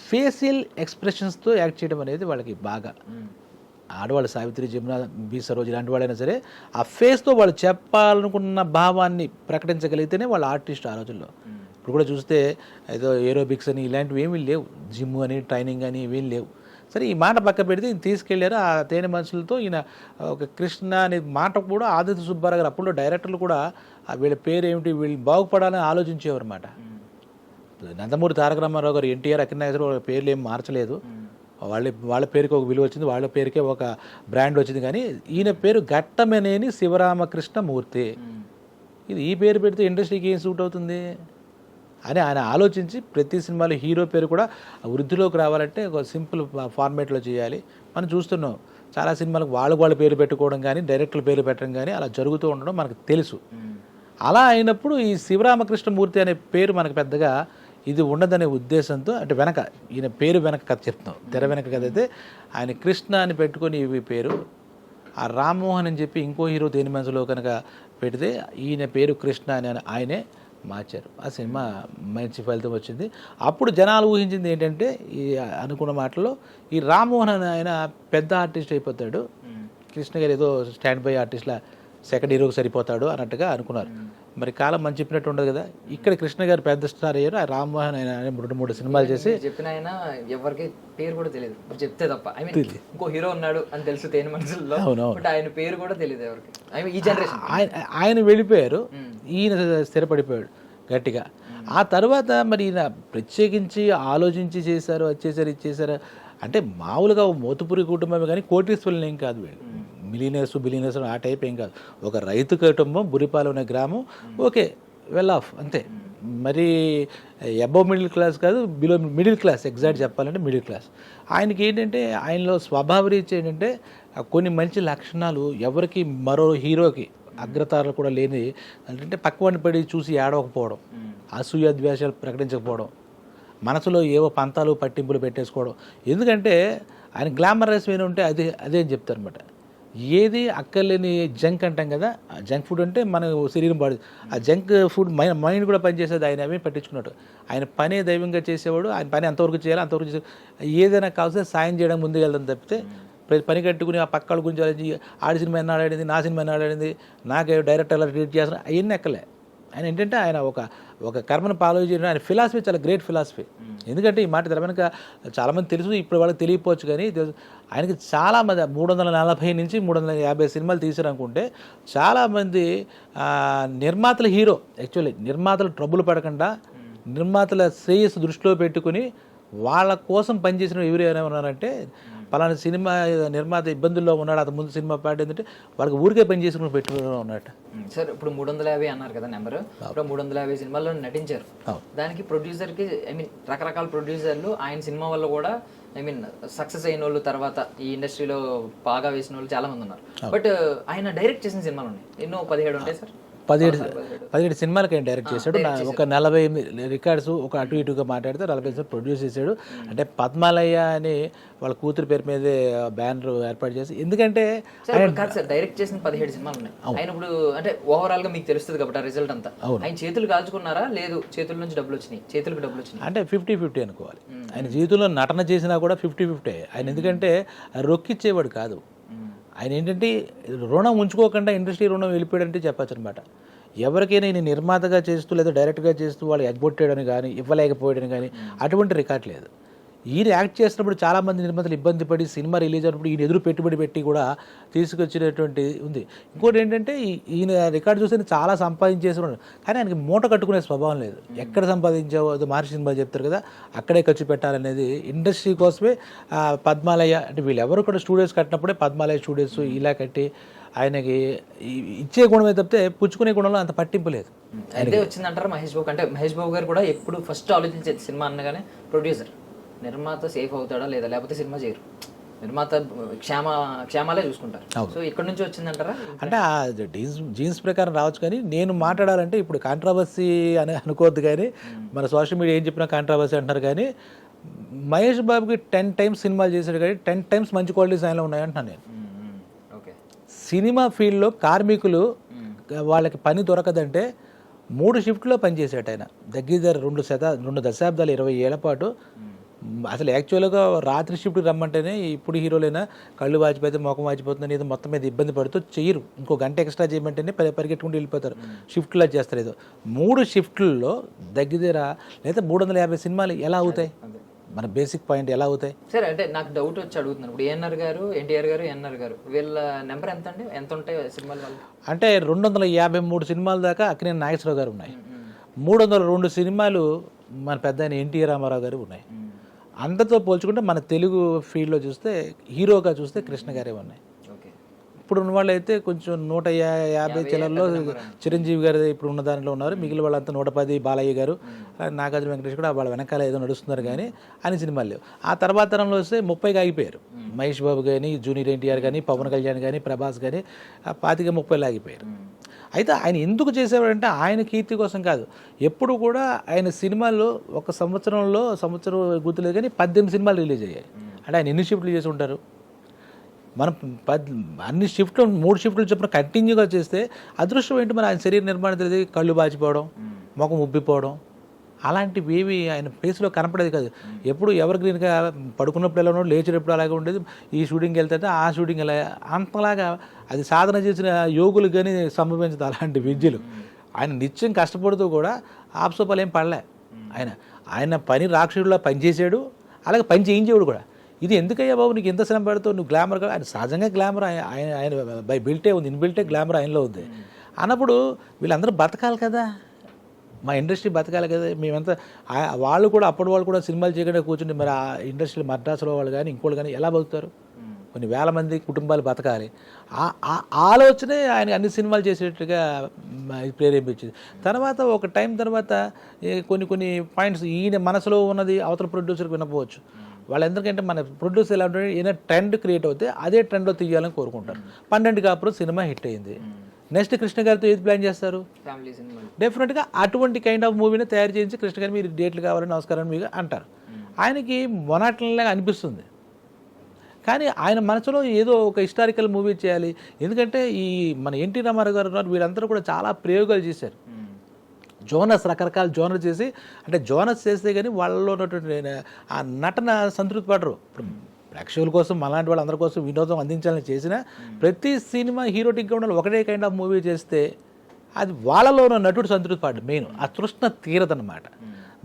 Speaker 3: ఫేషియల్ ఎక్స్ప్రెషన్స్తో యాక్ట్ చేయడం అనేది వాళ్ళకి బాగా. ఆడవాళ్ళు సావిత్రి, జమున, బి సరోజ్ ఇలాంటి వాళ్ళైనా సరే ఆ ఫేస్తో వాళ్ళు చెప్పాలనుకున్న భావాన్ని ప్రకటించగలిగితేనే వాళ్ళ ఆర్టిస్ట్ ఆ రోజుల్లో. ఇప్పుడు కూడా చూస్తే ఏదో ఏరోబిక్స్ అని ఇలాంటివి ఏమీ లేవు, జిమ్ అని ట్రైనింగ్ అని ఇవేం లేవు. సరే ఈ మాట పక్క పెడితే ఈయన తీసుకెళ్లారు ఆ తేనె మనసులతో. ఈయన ఒక కృష్ణ అనే మాట కూడా ఆదిత్య సుబ్బారావు గారు అప్పుడు డైరెక్టర్లు కూడా వీళ్ళ పేరు ఏమిటి, వీళ్ళు బాగుపడాలని ఆలోచించేవారు అన్నమాట. నందమూరి తారక రామారావు గారు, ఎన్టీఆర్, అక్కినేశ్వరరావు పేర్లు ఏం మార్చలేదు. వాళ్ళ పేరుకి ఒక విలువ వచ్చింది, వాళ్ళ పేరుకే ఒక బ్రాండ్ వచ్చింది. కానీ ఈయన పేరు ఘట్టమనేని శివరామకృష్ణమూర్తి. ఇది ఈ పేరు పెడితే ఇండస్ట్రీకి ఏం సూట్ అవుతుంది అని ఆయన ఆలోచించి ప్రతి సినిమాలో హీరో పేరు కూడా వృద్ధిలోకి రావాలంటే ఒక సింపుల్ ఫార్మేట్లో చేయాలి. మనం చూస్తున్నాం చాలా సినిమాలకు వాళ్ళ పేరు పెట్టుకోవడం కానీ, డైరెక్టర్ల పేరు పెట్టడం కానీ అలా జరుగుతూ ఉండడం మనకు తెలుసు. అలా అయినప్పుడు ఈ శివరామకృష్ణమూర్తి అనే పేరు మనకు పెద్దగా ఇది ఉండదనే ఉద్దేశంతో, అంటే ఈయన పేరు వెనక కథ చెప్తున్నాం, తెర వెనక కథ అయితే ఆయన కృష్ణ అని పెట్టుకొని ఈ పేరు, ఆ రామ్మోహన్ అని చెప్పి ఇంకో హీరో దేని మనసులో కనుక పెడితే ఈయన పేరు కృష్ణ అని ఆయనే మార్చారు. ఆ సినిమా మంచి ఫలితం వచ్చింది. అప్పుడు జనాలు ఊహించింది ఏంటంటే ఈ అనుకున్న మాటల్లో ఈ రామ్మోహన్ అని ఆయన పెద్ద ఆర్టిస్ట్ అయిపోతాడు, కృష్ణ గారు ఏదో స్టాండ్ బై ఆర్టిస్ట్లా సెకండ్ హీరోకి సరిపోతాడు అన్నట్టుగా అనుకున్నారు. మరి కాలం మంచి చెప్పినట్టు ఉండదు కదా. ఇక్కడ కృష్ణ గారు పెద్ద స్టార్ అయ్యారు, ఆ రామ్మోహన్ ఆయన 2-3 సినిమాలు చేసి
Speaker 2: చెప్పిన ఆయన ఎవరికి పేరు కూడా తెలియదు చెప్తే తప్ప. ఐ మీన్ ఇంకో హీరో ఉన్నాడు అని తెలుసు తేని మనసుల్లో, బట్ ఆయన పేరు కూడా తెలియదు ఎవరికి. ఈ జనరేషన్
Speaker 3: ఆయన వెళ్ళిపోయారు, ఈయన స్థిరపడిపోయాడు గట్టిగా. ఆ తర్వాత మరి ఈయన ప్రత్యేకించి ఆలోచించి చేశారు, అది చేశారు అంటే మామూలుగా మోతుపురి కుటుంబమే కానీ కోటీశ్వరులు ఏం కాదు వీళ్ళు, బిలియనర్స్ ఆ టైప్ ఏం కాదు. ఒక రైతు కుటుంబం, బురిపాలెం అనే గ్రామం, ఓకే వెల్ ఆఫ్ అంతే. మరి అబవ్ మిడిల్ క్లాస్ కాదు, బిలో మిడిల్ క్లాస్, ఎగ్జాక్ట్ చెప్పాలంటే మిడిల్ క్లాస్. ఆయనకి ఏంటంటే ఆయనలో స్వభావరీత్యా ఏంటంటే కొన్ని మంచి లక్షణాలు ఎవరికి మరో హీరోకి అగ్రతారలు కూడా లేని, అంటే పక్కవాడిని పడి చూసి ఏడవకపోవడం, అసూయ ద్వేషాలు ప్రకటించకపోవడం, మనసులో ఏవో పంతాలు పట్టింపులు పెట్టేసుకోవడం. ఎందుకంటే ఆయన గ్లామరస్ మీద ఉంటే అదే అని చెప్తారు అనమాట. ఏది అక్కర్లేని జంక్ అంటాం కదా, ఆ జంక్ ఫుడ్ అంటే మన శరీరం బాడీ, ఆ జంక్ ఫుడ్ మైండ్ కూడా పనిచేసేది. ఆయన అవి పట్టించుకున్నట్టు ఆయన పనే దైవంగా చేసేవాడు. ఆయన పని అంతవరకు చేయాలి, అంతవరకు చేసే ఏదైనా కావాల్సిన సాయం చేయడం ముందుకు వెళ్దాం తప్పితే పని కట్టుకుని ఆ పక్క వాళ్ళ గురించి ఆలోచించి ఆడి సినిమా ఎన్న ఆడింది, నా సినిమా ఎన్న ఆడింది, నాకే డైరెక్టర్ ఎలా ట్రీట్ చేస్తున్నా, అవన్నీ ఎక్కలే. ఆయన ఏంటంటే ఆయన ఒక కర్మను ఫాలో చేయడం, ఆయన ఫిలాసఫీ చాలా గ్రేట్ ఫిలాసఫీ. ఎందుకంటే ఈ మాట తెర వెనక చాలామంది తెలుసు, ఇప్పుడు వాళ్ళకి తెలియకపోవచ్చు, కానీ ఆయనకి చాలామంది 340 నుంచి 350 సినిమాలు తీసారనుకుంటే చాలామంది నిర్మాతల హీరో. యాక్చువల్లీ నిర్మాతలు ట్రబుల్ పడకుండా నిర్మాతల శ్రేయస్సు దృష్టిలో పెట్టుకుని వాళ్ళ కోసం పనిచేసిన ఎవరు ఏమన్నారంటే పలానా సినిమా నిర్మాత ఇబ్బందుల్లో ఉన్నాడు, అతను ముందు సినిమా పాట ఏంటంటే వాళ్ళకి ఊరికే పని చేసుకుని పెట్టుకుని ఉన్నట్టు.
Speaker 2: సార్ ఇప్పుడు 350 అన్నారు కదా నెంబర్, ఇప్పుడు 350 సినిమాల్లో నటించారు. దానికి ప్రొడ్యూసర్కి రకరకాల ప్రొడ్యూసర్లు ఆయన సినిమా వల్ల కూడా సక్సెస్ అయిన వాళ్ళు, తర్వాత ఈ ఇండస్ట్రీలో బాగా వేసిన వాళ్ళు చాలా మంది ఉన్నారు. బట్ ఆయన డైరెక్ట్ చేసిన సినిమాలు ఉన్నాయి ఎన్నో, 17 ఉంటాయి సార్.
Speaker 3: 17 సినిమాలకి ఆయన డైరెక్ట్ చేశాడు. ఒక 40 రికార్డ్స్ ఒక అటు ఇటుగా మాట్లాడితే 40 ప్రొడ్యూస్ చేశాడు. అంటే పద్మాలయ్య అని వాళ్ళ కూతురు పేరు మీదే బ్యానర్ ఏర్పాటు చేసి, ఎందుకంటే
Speaker 2: డైరెక్ట్ చేసిన 17 సినిమాలు ఉన్నాయి. ఆయన ఇప్పుడు అంటే ఓవరాల్ గా మీకు తెలుస్తుంది కాబట్టి ఆ రిజల్ట్ అంతా ఆయన చేతులు కాల్చుకున్నారా, లేదు చేతుల నుంచి డబ్బులు వచ్చినాయి, చేతులకు డబ్బులు వచ్చినాయి
Speaker 3: అంటే 50-50 అనుకోవాలి. ఆయన జీవితంలో నటన చేసినా కూడా 50-50. ఆయన ఎందుకంటే రొక్కిచ్చేవాడు కాదు. ఆయన ఏంటంటే రుణం ఉంచుకోకుండా ఇండస్ట్రీ రుణం వెళ్ళిపోయాడంటే చెప్పచ్చు అనమాట. ఎవరికైనా నేను నిర్మాతగా చేస్తూ లేదా డైరెక్ట్గా చేస్తూ వాళ్ళు ఎగ్గొట్టాడని కానీ ఇవ్వలేకపోయాడని కానీ అటువంటి రికార్డ్ లేదు. ఈయన యాక్ట్ చేసినప్పుడు చాలామంది నిర్మాతలు ఇబ్బంది పడి సినిమా రిలీజ్ అయినప్పుడు ఈయన ఎదురు పెట్టుబడి పెట్టి కూడా తీసుకొచ్చినటువంటి ఉంది. ఇంకోటి ఏంటంటే ఈయన రికార్డు చూస్తే చాలా సంపాదించేస్తున్నాడు, కానీ ఆయనకి మూట కట్టుకునే స్వభావం లేదు. ఎక్కడ సంపాదించావో అది మహర్షి సినిమా చెప్తారు కదా, అక్కడే ఖర్చు పెట్టాలనేది ఇండస్ట్రీ కోసమే. పద్మాలయ అంటే వీళ్ళెవరు కూడా స్టూడియోస్ కట్టినప్పుడే పద్మాలయ స్టూడియోస్ ఇలా కట్టి ఆయనకి ఇచ్చే గుణమే తప్పితే పుచ్చుకునే గుణంలో అంత పట్టింపు లేదు.
Speaker 2: అయితే వచ్చిందంటారు మహేష్ బాబు. అంటే మహేష్ బాబు గారు కూడా ఎప్పుడు ఫస్ట్ ఆలోచించేది సినిమా అనగానే ప్రొడ్యూసర్, నిర్మాత సేఫ్ అవుతాడా లేదా, లేకపోతే సినిమా చేయరు, నిర్మాత క్షేమాలే చూసుకుంటారు. సో ఇక్కడ నుంచి వచ్చిందంటారా?
Speaker 3: అంటే ఆ జీన్స్ ప్రకారం రావచ్చు, కానీ నేను మాట్లాడాలంటే ఇప్పుడు కాంట్రవర్సీ అని అనుకోవద్దు, కానీ మన సోషల్ మీడియా ఏం చెప్పినా కాంట్రవర్సీ అంటున్నారు. కానీ మహేష్ బాబుకి 10 times సినిమాలు చేశాడు, కానీ 10 times మంచి క్వాలిటీస్ ఆయనలో ఉన్నాయంటున్నాను నేను. సినిమా ఫీల్డ్లో కార్మికులు వాళ్ళకి పని దొరకదంటే 3 షిఫ్ట్లో పనిచేసాడు ఆయన. దగ్గర 2 దశాబ్దాలు 20 ఏళ్ల పాటు. అసలు యాక్చువల్గా రాత్రి షిఫ్ట్కి రమ్మంటేనే ఇప్పుడు హీరోలైనా కళ్ళు వాచిపోతే మొఖం వాచిపోతుందని ఏదో మొత్తం మీద ఇబ్బంది పడుతూ చేయరు. ఇంకో గంట ఎక్స్ట్రా చేయమంటేనే పరిగెట్టుకుంటూ వెళ్ళిపోతారు, షిఫ్ట్లో చేస్తారు. ఏదో 3 షిఫ్ట్లలో దగ్గర లేదా 350 సినిమాలు ఎలా అవుతాయి? మన బేసిక్ పాయింట్ ఎలా అవుతాయి
Speaker 2: సరే? అంటే నాకు డౌట్ వచ్చి అడుగుతున్నాను. ఇప్పుడు ఏఎన్ఆర్ గారు, ఎన్టీఆర్ గారు, ఎన్ఆర్ గారు వీళ్ళ నెంబర్ ఎంత అండి, ఎంత ఉంటాయి సినిమాల వల్ల?
Speaker 3: అంటే 253 సినిమాల దాకా అక్కినేని నాగేశ్వరరావు గారు ఉన్నాయి. 302 సినిమాలు మన పెద్ద ఆయన ఎన్టీ రామారావు గారు ఉన్నాయి. అందరితో పోల్చుకుంటే మన తెలుగు ఫీల్డ్లో చూస్తే హీరోగా చూస్తే కృష్ణ గారే ఉన్నాయి. ఇప్పుడు ఉన్న వాళ్ళు అయితే కొంచెం 150 చిల్లర్లో చిరంజీవి గారు ఇప్పుడు ఉన్న దానిలో ఉన్నారు. మిగిలిన వాళ్ళంతా 110, బాలయ్య గారు, నాగార్జున వెంకటేష్ కూడా వాళ్ళ వెనకాల ఏదో నడుస్తున్నారు, కానీ అన్ని సినిమాలు లేవు. ఆ తర్వాత తరంలో వస్తే 30కి ఆగిపోయారు. మహేష్ బాబు కానీ, జూనియర్ ఎన్టీఆర్ కానీ, పవన్ కళ్యాణ్ కానీ, ప్రభాస్ కానీ 25-30 ఆగిపోయారు. అయితే ఆయన ఎందుకు చేసేవాడంటే ఆయన కీర్తి కోసం కాదు. ఎప్పుడు కూడా ఆయన సినిమాల్లో ఒక సంవత్సరం గుర్తులేదు, కానీ 18 సినిమాలు రిలీజ్ అయ్యాయి. అంటే ఆయన ఎన్ని షిఫ్ట్లు చేసి ఉంటారు? మనం అన్ని షిఫ్ట్లు 3 షిఫ్ట్లు చొప్పున కంటిన్యూగా చేస్తే అదృష్టం ఏంటి, మరి ఆయన శరీర నిర్మాణం తెలియదు, కళ్ళు బాచిపోవడం, ముఖం ఉబ్బిపోవడం, అలాంటివి ఏవి ఆయన ఫేస్లో కనపడేది కాదు. ఎప్పుడు ఎవరికి నేను పడుకున్నప్పుడు ఎలా ఉన్నాడు, లేచేటప్పుడు అలాగే ఉండేది. ఈ షూటింగ్కి వెళ్తే ఆ షూటింగ్ ఎలా, అంతలాగా అది సాధన చేసిన యోగులు కానీ సంభవించదు అలాంటి విద్యలు. ఆయన నిత్యం కష్టపడుతూ కూడా ఆప్సోపాలు ఏం పడలే. ఆయన పని రాక్షసుడిలా పనిచేసాడు, అలాగే పని చేయించేవాడు కూడా. ఇది ఎందుకయ్యా బాబు నీకు ఎంత శ్రమ పెడతావు, నువ్వు గ్లామర్గా, ఆయన సహజంగా గ్లామర్ ఆయన బై బిల్టే ఉంది, ఇన్బిల్టే గ్లామర్ ఆయనలో ఉంది అన్నప్పుడు వీళ్ళందరూ బతకాలి కదా, మా ఇండస్ట్రీ బతకాలి కదా. మేమంతా వాళ్ళు కూడా అప్పటి వాళ్ళు కూడా సినిమాలు చేయకుండా కూర్చుంటే మరి ఆ ఇండస్ట్రీలో మద్రాసులో వాళ్ళు కానీ ఇంకోళ్ళు కానీ ఎలా బతుకుతారు? కొన్ని వేల మంది కుటుంబాలు బతకాలి. ఆ ఆలోచనే ఆయన అన్ని సినిమాలు చేసేట్టుగా ప్రేరేపించింది. తర్వాత ఒక టైం తర్వాత కొన్ని పాయింట్స్ ఈయన మనసులో ఉన్నది అవతల ప్రొడ్యూసర్కి వినపోవచ్చు. వాళ్ళెందుకంటే మన ప్రొడ్యూసర్ ఎలా ఉంటుంది, ఏదైనా ట్రెండ్ క్రియేట్ అవుతే అదే ట్రెండ్లో తీయాలని కోరుకుంటారు. 12 కాపురం సినిమా హిట్ అయింది. నెక్స్ట్ కృష్ణ గారితో ఏది ప్లాన్ చేస్తారు? డెఫినెట్గా అటువంటి కైండ్ ఆఫ్ మూవీని తయారు చేయించి కృష్ణ గారు మీరు డేట్లు కావాలని నమస్కారం మీకు అంటారు. ఆయనకి మొనాటంలాగా అనిపిస్తుంది, కానీ ఆయన మనసులో ఏదో ఒక హిస్టారికల్ మూవీ చేయాలి. ఎందుకంటే ఈ మన ఎన్టీ రామారావు గారు ఉన్నారు, వీళ్ళందరూ కూడా చాలా ప్రయోగాలు చేశారు. జోనస్ రకరకాల జోనర్ చేసి, అంటే జోనస్ చేస్తే కానీ వాళ్ళలో ఉన్నటువంటి ఆ నటన సంతృప్తి పడరు. ఇప్పుడు ప్రేక్షకుల కోసం అలాంటి వాళ్ళందరి కోసం వినోదం అందించాలని చేసిన ప్రతి సినిమా హీరోటిక్గా ఉండాలి, ఒకటే కైండ్ ఆఫ్ మూవీ చేస్తే అది వాళ్ళలో ఉన్న నటుడు సంతృప్తి పడ్డు మెయిన్ ఆ తృష్ణ తీరదన్నమాట.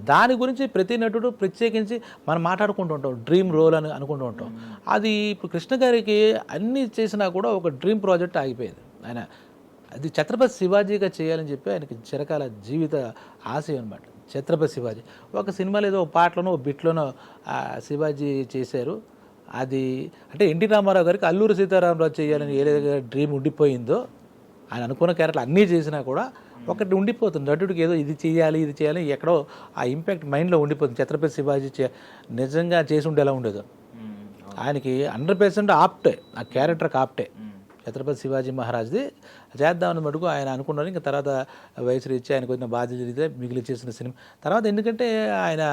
Speaker 3: దాని గురించి ప్రతి నటుడు ప్రత్యేకించి మనం మాట్లాడుకుంటూ ఉంటాం, డ్రీమ్ రోల్ అని అనుకుంటూ ఉంటాం. అది ఇప్పుడు కృష్ణ గారికి అన్నీ చేసినా కూడా ఒక డ్రీమ్ ప్రాజెక్ట్ ఆగిపోయింది. ఆయన అది ఛత్రపతి శివాజీగా చేయాలని చెప్పి ఆయనకి చిరకాల జీవిత ఆశయం అనమాట. ఛత్రపతి శివాజీ ఒక సినిమాలో ఏదో ఒక పాటలోనో ఒక బిట్లోనో శివాజీ చేశారు. అది అంటే ఎన్టీ రామారావు గారికి అల్లూరి సీతారామరాజు చేయాలని ఏ డ్రీమ్ ఉండిపోయిందో, ఆయన అనుకున్న క్యారెక్టర్ అన్నీ చేసినా కూడా ఒకటి ఉండిపోతుంది నటుడికి, ఏదో ఇది చేయాలి ఎక్కడో ఆ ఇంపాక్ట్ మైండ్లో ఉండిపోతుంది. ఛత్రపతి శివాజీ నిజంగా చేసి ఉంటే ఎలా ఉండేదో, ఆయనకి 100% ఆప్టే, ఆ క్యారెక్టర్కి ఆప్టే. ఛత్రపతి శివాజీ మహారాజ్ది చేద్దామని మటుకు ఆయన అనుకున్నారు. ఇంకా తర్వాత వయసు రీత్యా ఆయనకు వచ్చిన బాధ్యత రీత్యా మిగిలి చేసిన సినిమా తర్వాత ఎందుకంటే ఆయన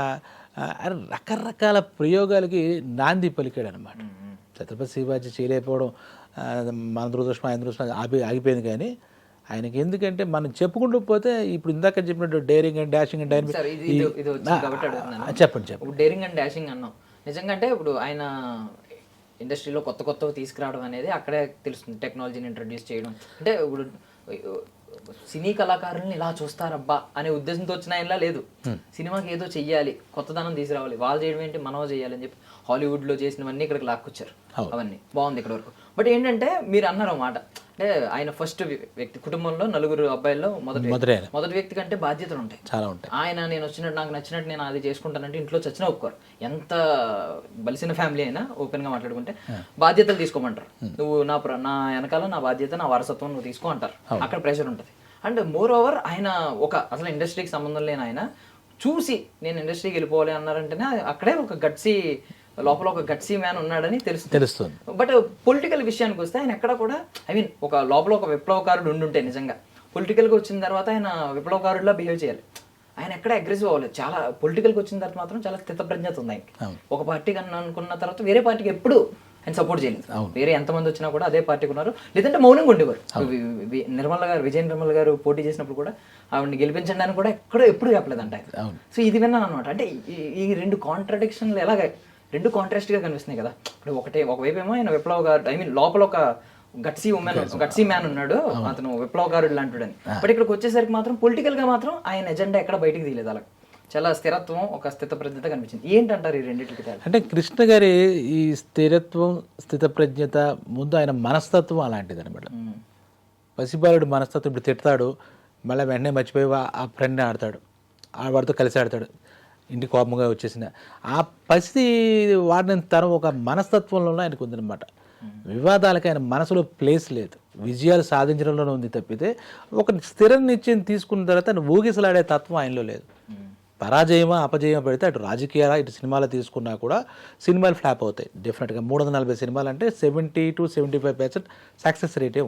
Speaker 3: రకరకాల ప్రయోగాలకి నాంది పలికాడు అనమాట. ఛత్రపతి శివాజీ చేయలేకపోవడం మన దురదృష్టం ఆయన దురదృష్టం ఆగిపోయింది. కానీ ఆయనకి ఎందుకంటే మనం చెప్పుకుంటూ పోతే ఇప్పుడు ఇందాక చెప్పినట్టు డేరింగ్ అండ్ డాషింగ్ అండ్ చెప్పండి.
Speaker 2: డేరింగ్ అండ్ డాషింగ్ అన్నాం నిజంగా. అంటే ఇప్పుడు ఆయన ఇండస్ట్రీలో కొత్తవి తీసుకురావడం అనేది అక్కడే తెలుస్తుంది. టెక్నాలజీని ఇంట్రడ్యూస్ చేయడం అంటే ఇప్పుడు సినీ కళాకారుల్ని ఇలా చూస్తారబ్బా అనే ఉద్దేశంతో వచ్చిన ఆయనలా లేదు. సినిమాకి ఏదో చెయ్యాలి, కొత్తదనం తీసుకురావాలి, వాళ్ళు చేయడం ఏంటి మనో చేయాలని చెప్పి హాలీవుడ్లో చేసినవన్నీ ఇక్కడికి లాక్కొచ్చారు. అవన్నీ బాగుంది ఇక్కడ వరకు. బట్ ఏంటంటే మీరు అన్నారు అన్నమాట, అంటే ఆయన ఫస్ట్ వ్యక్తి, కుటుంబంలో 4 అబ్బాయిల్లో మొదటి వ్యక్తి కంటే బాధ్యతలు ఉంటాయి, చాలా ఉంటాయి. ఆయన నేను వచ్చినట్టు నాకు నచ్చినట్టు నేను అది చేసుకుంటానంటే ఇంట్లో చచ్చినా ఒప్పుకోరు. ఎంత బలిసిన ఫ్యామిలీ అయినా ఓపెన్ గా మాట్లాడుకుంటే బాధ్యతలు తీసుకోమంటారు. నువ్వు నా వెనకాల నా బాధ్యత నా వారసత్వం నువ్వు తీసుకో అంటారు. అక్కడ ప్రెషర్ ఉంటుంది. అండ్ మోర్ ఓవర్ ఆయన అసలు ఇండస్ట్రీకి సంబంధం లేని ఆయన నేను ఇండస్ట్రీకి వెళ్ళిపోవాలి అన్నారంటేనే అక్కడే లోపల ఒక గట్సీ మ్యాన్ ఉన్నాడని తెలుస్తుంది. బట్ పొలిటికల్ విషయానికి వస్తే ఆయన ఎక్కడ కూడా ఒక లోపల ఒక విప్లవకారుడు ఉండుంటే నిజంగా పొలిటికల్గా వచ్చిన తర్వాత ఆయన విప్లవకారుడిలా బిహేవ్ చేయాలి. ఆయన ఎక్కడ అగ్రెసివ్ అవ్వలేదు. చాలా పొలిటికల్కి వచ్చిన తర్వాత మాత్రం చాలా స్థితప్రజ్ఞత ఉంది ఆయనకి. ఒక పార్టీకి అనుకున్న తర్వాత వేరే పార్టీకి ఎప్పుడు ఆయన సపోర్ట్ చేయలేదు. వేరే ఎంతమంది వచ్చినా కూడా అదే పార్టీకి ఉన్నారు, లేదంటే మౌనంగా ఉండేవారు. విజయ నిర్మల గారు పోటీ చేసినప్పుడు కూడా ఆవిడని గెలిపించడానికి కూడా ఎప్పుడు చెప్పలేదంట ఆయన. సో ఇది విన్నాను అనమాట. అంటే ఈ 2 కాంట్రడిక్షన్లు రెండు కాంట్రాస్ట్ గా కనిపిస్తున్నాయి కదా. ఇప్పుడు ఒకవైపు ఏమో ఆయన విప్లవకారుడు, లోపల ఒక గట్సీ మ్యాన్ ఉన్నాడు, అతను విప్లవకారుడు లాంటిడని. బట్ ఇక్కడికి వచ్చేసరికి మాత్రం పొలిటికల్ గా మాత్రం ఆయన ఎజెండా ఎక్కడ బయటికి తీయలేదు. అలా చాలా స్థిరత్వం, ఒక స్థితప్రజ్ఞత కనిపించింది. ఏంటంటారు ఈ రెండింటికి?
Speaker 3: అంటే కృష్ణ గారి ఈ స్థిరత్వం స్థితప్రజ్ఞత ముందు ఆయన మనస్తత్వం అలాంటిది అనమాట. పసిబాలుడు మనస్తత్వం ఇప్పుడు తిడతాడు, మళ్ళీ వెంటనే మర్చిపోయి ఆ ఫ్రెండ్ని ఆడతాడు, వాడితో కలిసి ఆడతాడు, ఇంటికి కోపంగా వచ్చేసిన ఆ పరిస్థితి వాడిన తరం ఒక మనస్తత్వంలో ఆయనకు ఉందన్నమాట. వివాదాలకు ఆయన మనసులో ప్లేస్ లేదు, విజయాలు సాధించడంలోనే ఉంది తప్పితే ఒక స్థిర నిశ్చయం తీసుకున్న తర్వాత ఆయన ఊగిసలాడే తత్వం ఆయనలో లేదు. పరాజయమా అపజయమా పెడితే అటు రాజకీయాలు ఇటు సినిమాలు తీసుకున్నా కూడా సినిమాలు ఫ్లాప్ అవుతాయి డెఫినెట్గా. 340 సినిమాలు అంటే 70 to 75% సక్సెస్ రేటే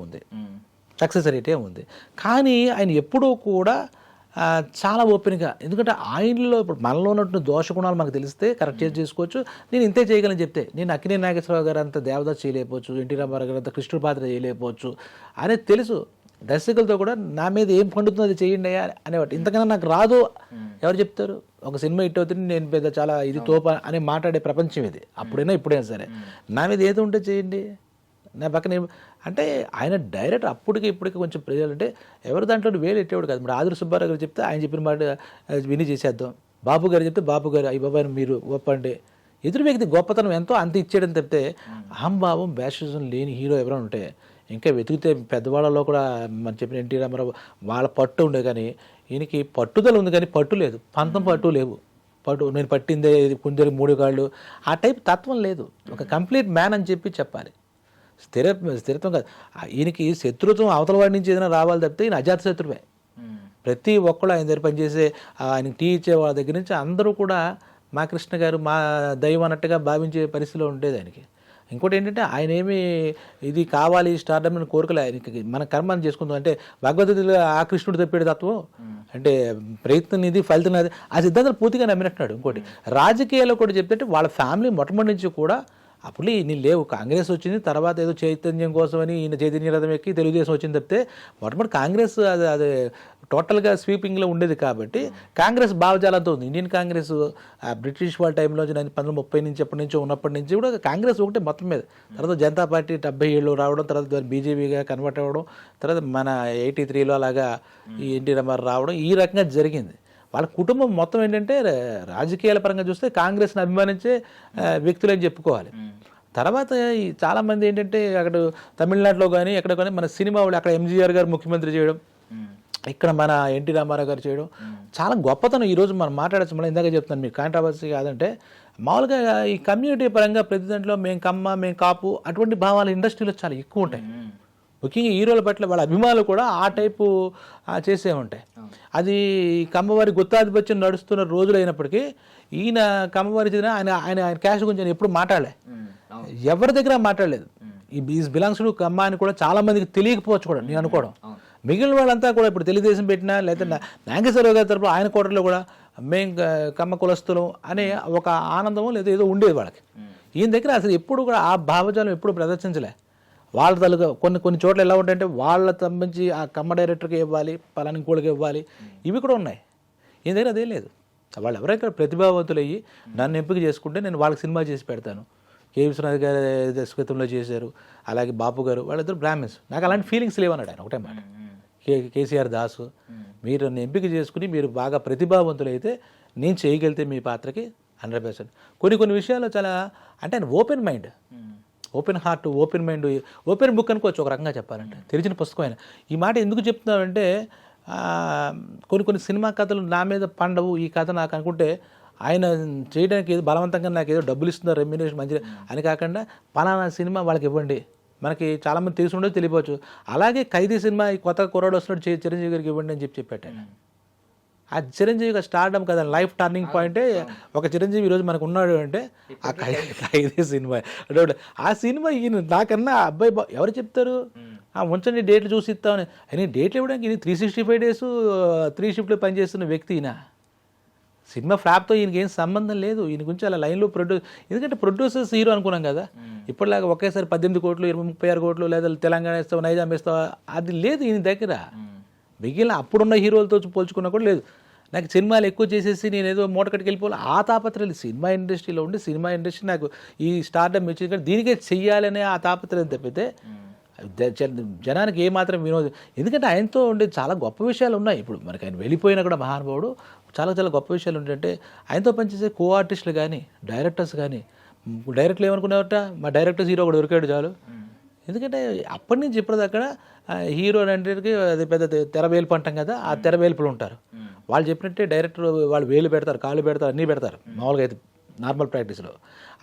Speaker 3: ఉంది. కానీ ఆయన ఎప్పుడూ కూడా చాలా ఓపెన్గా, ఎందుకంటే ఆయనలో ఇప్పుడు మనలో ఉన్నట్టు దోషగుణాలు మనకు తెలిస్తే కరెక్ట్ చేసుకోవచ్చు. నేను ఇంతే చేయగలని చెప్తే, నేను అక్కినేని నాగేశ్వరరావు గారు అంత దేవదాస్ చేయలేకపోవచ్చు, ఎన్టీ రామారావు గారు అంత కృష్ణుడి పాత్ర చేయలేకపోవచ్చు అనేది తెలుసు. దర్శకులతో కూడా నా మీద ఏం పండుతుందో అది చేయండి అనేవాటి. ఇంతకన్నా నాకు రాదు ఎవరు చెప్తారు? ఒక సినిమా హిట్ అవుతుంది, నేను పెద్ద చాలా ఇది తోప అని మాట్లాడే ప్రపంచం ఇది. అప్పుడైనా ఇప్పుడైనా సరే నా మీద ఏదో ఉంటే చేయండి, నా పక్కన అంటే ఆయన డైరెక్ట్ అప్పటికి ఇప్పటికి కొంచెం ప్రజలు అంటే ఎవరు దాంట్లో వేలు ఎట్టేవాడు కాదు. మరి ఆదురు సుబ్బారావు గారు చెప్తే ఆయన చెప్పిన మాట విని చేసేద్దాం, బాబు గారు చెప్తే బాబు గారు అయ్యి బాబాయ్ మీరు ఒప్పండి. ఎదురు వ్యక్తి గొప్పతనం ఎంతో అంత ఇచ్చేయడం తప్పితే అహంభావం బ్యాషిజం లేని హీరో ఎవరైనా ఉంటే ఇంకా వెతికితే పెద్దవాళ్ళలో కూడా మనం చెప్పిన ఎన్టీ రామారావు వాళ్ళ పట్టు ఉండే, కానీ ఈయనకి పట్టుదల ఉంది కానీ పట్టు లేదు, పట్టు లేవు. నేను పట్టిందే కుందరి 3 కాళ్ళు ఆ టైప్ తత్వం లేదు. ఒక కంప్లీట్ మ్యాన్ అని చెప్పాలి. స్థిరత్వం కాదు. ఈయనకి శత్రుత్వం అవతల వాడి నుంచి ఏదైనా రావాలి తప్పితే ఈయన అజాత శత్రువే. ప్రతి ఒక్కళ్ళు ఆయన దగ్గర పనిచేసే ఆయనకి టీ ఇచ్చే వాళ్ళ దగ్గర నుంచి అందరూ కూడా మా కృష్ణ గారు మా దైవం అన్నట్టుగా భావించే పరిస్థితిలో ఉండేది ఆయనకి. ఇంకోటి ఏంటంటే ఆయన ఏమి ఇది కావాలి స్టార్డమ్ అని కోరికలే ఆయనకి. మన కర్మని చేసుకుందాం అంటే భగవద్గీతలో ఆ కృష్ణుడు తప్పాడు తత్వం అంటే ప్రయత్నం ఇది ఫలితం అది, ఆ సిద్ధాంతాలు పూర్తిగా నమ్మినట్టున్నాడు. ఇంకోటి రాజకీయాల్లో కూడా చెప్తే వాళ్ళ ఫ్యామిలీ మొట్టమొదటి నుంచి కూడా అప్పుడు ఈయన లేవు, కాంగ్రెస్ వచ్చింది, తర్వాత ఏదో చైతన్యం కోసమని ఈయన చైతన్య రథం ఎక్కి తెలుగుదేశం వచ్చింది తప్పితే మొట్టమొదటి కాంగ్రెస్ అది టోటల్గా స్వీపింగ్లో ఉండేది కాబట్టి కాంగ్రెస్ భావజాలంతో ఉంది. ఇండియన్ కాంగ్రెస్ బ్రిటిష్ వాళ్ళ టైంలో 1930 నుంచి ఎప్పటి నుంచో ఉన్నప్పటి నుంచి కూడా కాంగ్రెస్ ఒకటే మొత్తం మీద. తర్వాత జనతా పార్టీ 77లో రావడం, తర్వాత బీజేపీగా కన్వర్ట్ అవ్వడం, తర్వాత మన 83లో అలాగా ఈ ఎన్టీ రామారావు రావడం, ఈ రకంగా జరిగింది. వాళ్ళ కుటుంబం మొత్తం ఏంటంటే రాజకీయాల పరంగా చూస్తే కాంగ్రెస్ని అభిమానించే వ్యక్తులు అని చెప్పుకోవాలి. తర్వాత ఈ చాలామంది ఏంటంటే అక్కడ తమిళనాడులో కానీ ఎక్కడ కానీ మన సినిమా వాళ్ళు అక్కడ ఎంజీఆర్ గారు ముఖ్యమంత్రి చేయడం, ఇక్కడ మన ఎన్టీ రామారావు గారు చేయడం చాలా గొప్పతనం. ఈరోజు మనం మాట్లాడచ్చు. మళ్ళీ ఇందాక చెప్తాను మీకు కాంట్రవర్సీ కాదంటే, మామూలుగా ఈ కమ్యూనిటీ పరంగా ప్రతి దాంట్లో మేము కమ్మ మేము కాపు అటువంటి భావాలు ఇండస్ట్రీలో చాలా ఎక్కువ ఉంటాయి. ముఖ్యంగా హీరోల పట్ల వాళ్ళ అభిమానులు కూడా ఆ టైపు చేసే ఉంటాయి. అది కమ్మవారి గుత్తాధిపత్యం నడుస్తున్న రోజులు అయినప్పటికీ ఈయన కమ్మవారి చెందిన ఆయన ఆయన ఆయన క్యాష్ గురించి ఆయన ఎప్పుడు మాట్లాడలే, ఎవరి దగ్గర మాట్లాడలేదు. ఈ బిలాంగ్స్ టు కమ్మ అని కూడా చాలా మందికి తెలియకపోవచ్చు కూడా నేను అనుకోవడం. మిగిలిన వాళ్ళంతా కూడా ఇప్పుడు తెలుగుదేశం పెట్టినా లేకపోతే నాగేశ్వరరావు గారి తరపున ఆయన కోటలో కూడా మేము కమ్మ కులస్తులం అనే ఒక ఆనందం లేదా ఏదో ఉండేది వాళ్ళకి. ఈయన దగ్గర అసలు ఎప్పుడు కూడా ఆ భావజాలం ఎప్పుడు ప్రదర్శించలే. వాళ్ళ తలుగా కొన్ని చోట్ల ఎలా ఉంటాయంటే వాళ్ళ సంబంధించి ఆ కమ్మ డైరెక్టర్కి ఇవ్వాలి, పలాని ఇంకోళ్ళకి ఇవ్వాలి, ఇవి కూడా ఉన్నాయి. ఈయన దగ్గర అదేం లేదు. వాళ్ళు ఎవరైనా ప్రతిభావంతులు అయ్యి నన్ను ఎంపిక చేసుకుంటే నేను వాళ్ళకి సినిమా చేసి పెడతాను. కే విశ్వనాథ్ గారి దర్శకత్వంలో చేశారు, అలాగే బాపు గారు, వాళ్ళిద్దరు బ్రాహ్మిన్స్. నాకు అలాంటి ఫీలింగ్స్ లేవన్నాడు ఆయన ఒకటే మాట. కేసీఆర్ దాసు, మీరు నన్ను ఎంపిక చేసుకుని మీరు బాగా ప్రతిభావంతులు అయితే నేను చేయగలిగితే మీ పాత్రకి 100%. కొన్ని విషయాల్లో చాలా అంటే ఆయన open mind, open heart, open mind, open book అనుకోవచ్చు ఒక రకంగా చెప్పాలంటే. తెరిచిన పుస్తకం ఆయన. ఈ మాట ఎందుకు చెప్తున్నానంటే కొన్ని సినిమా కథలు నా మీద పండవు, ఈ కథ నాకు అనుకుంటే ఆయన చేయడానికి ఏదో బలవంతంగా నాకు ఏదో డబ్బులు ఇస్తున్నారు, రెమ్యునరేషన్ మంచిగా అని కాకుండా పలానా సినిమా వాళ్ళకి ఇవ్వండి. మనకి చాలామంది తెలిసి ఉండదు, తెలియవచ్చు. అలాగే ఖైదీ సినిమా ఈ కొత్త కుర్రాడు వస్తున్నాడు చిరంజీవి గారికి ఇవ్వండి అని చెప్పాడు ఆయన. ఆ చిరంజీవి స్టార్డమ్ కదా లైఫ్ టర్నింగ్ పాయింటే. ఒక చిరంజీవి ఈరోజు మనకు ఉన్నాడు అంటే ఆ ఖైదీ సినిమా. ఆ సినిమా ఈయన నాకన్నా అబ్బాయి ఎవరు చెప్తారు ఉంచండి డేట్లు చూసి ఇస్తామని. ఆయన డేట్లు ఇవ్వడానికి ఈయన 365 days 3 షిఫ్ట్లు పనిచేస్తున్న వ్యక్తి ఈయన. సినిమా ఫ్లాప్తో ఈయనకి ఏం సంబంధం లేదు. ఈయన గురించి అలా లైన్లో ఎందుకంటే ప్రొడ్యూసర్స్ హీరో అనుకున్నాం కదా. ఇప్పటిలాగా ఒకేసారి 18 కోట్లు 36 కోట్లు లేదా తెలంగాణ ఇస్తావు నైజాం ఇస్తావా అది లేదు ఈయన దగ్గర. మిగిలిన అప్పుడున్న హీరోలతో పోల్చుకున్నా కూడా లేదు. నాకు సినిమాలు ఎక్కువ చేసేసి నేను ఏదో మూటకట్టుకు వెళ్ళిపోవాలి ఆ తాపత్రయం. సినిమా ఇండస్ట్రీలో ఉండి సినిమా ఇండస్ట్రీ నాకు ఈ స్టార్డమ్ ఇచ్చింది కానీ దీనికే చెయ్యాలనే ఆ తాపత్రయం తప్పితే జనానికి ఏమాత్రం వినోదం. ఎందుకంటే ఆయనతో ఉండే చాలా గొప్ప విషయాలు ఉన్నాయి. ఇప్పుడు మనకి ఆయన వెళ్ళిపోయినా కూడా మహానుభావుడు చాలా గొప్ప విషయాలు ఉంటాయంటే ఆయనతో పనిచేసే కో ఆర్టిస్టులు కానీ డైరెక్టర్స్ కానీ. డైరెక్టర్లు ఏమనుకున్నారట మా డైరెక్టర్స్ హీరో ఒకటి దొరికాడు చాలు. ఎందుకంటే అప్పటి నుంచి ఇప్పటిదక్కడ హీరో అంటే అది పెద్ద తెరవేల్పు అంటాం కదా, ఆ తెరవేల్పులు ఉంటారు. వాళ్ళు చెప్పినట్టే డైరెక్టర్ వాళ్ళు వేలు పెడతారు, కాళ్ళు పెడతారు, అన్నీ పెడతారు మామూలుగా అయితే నార్మల్ ప్రాక్టీస్లో.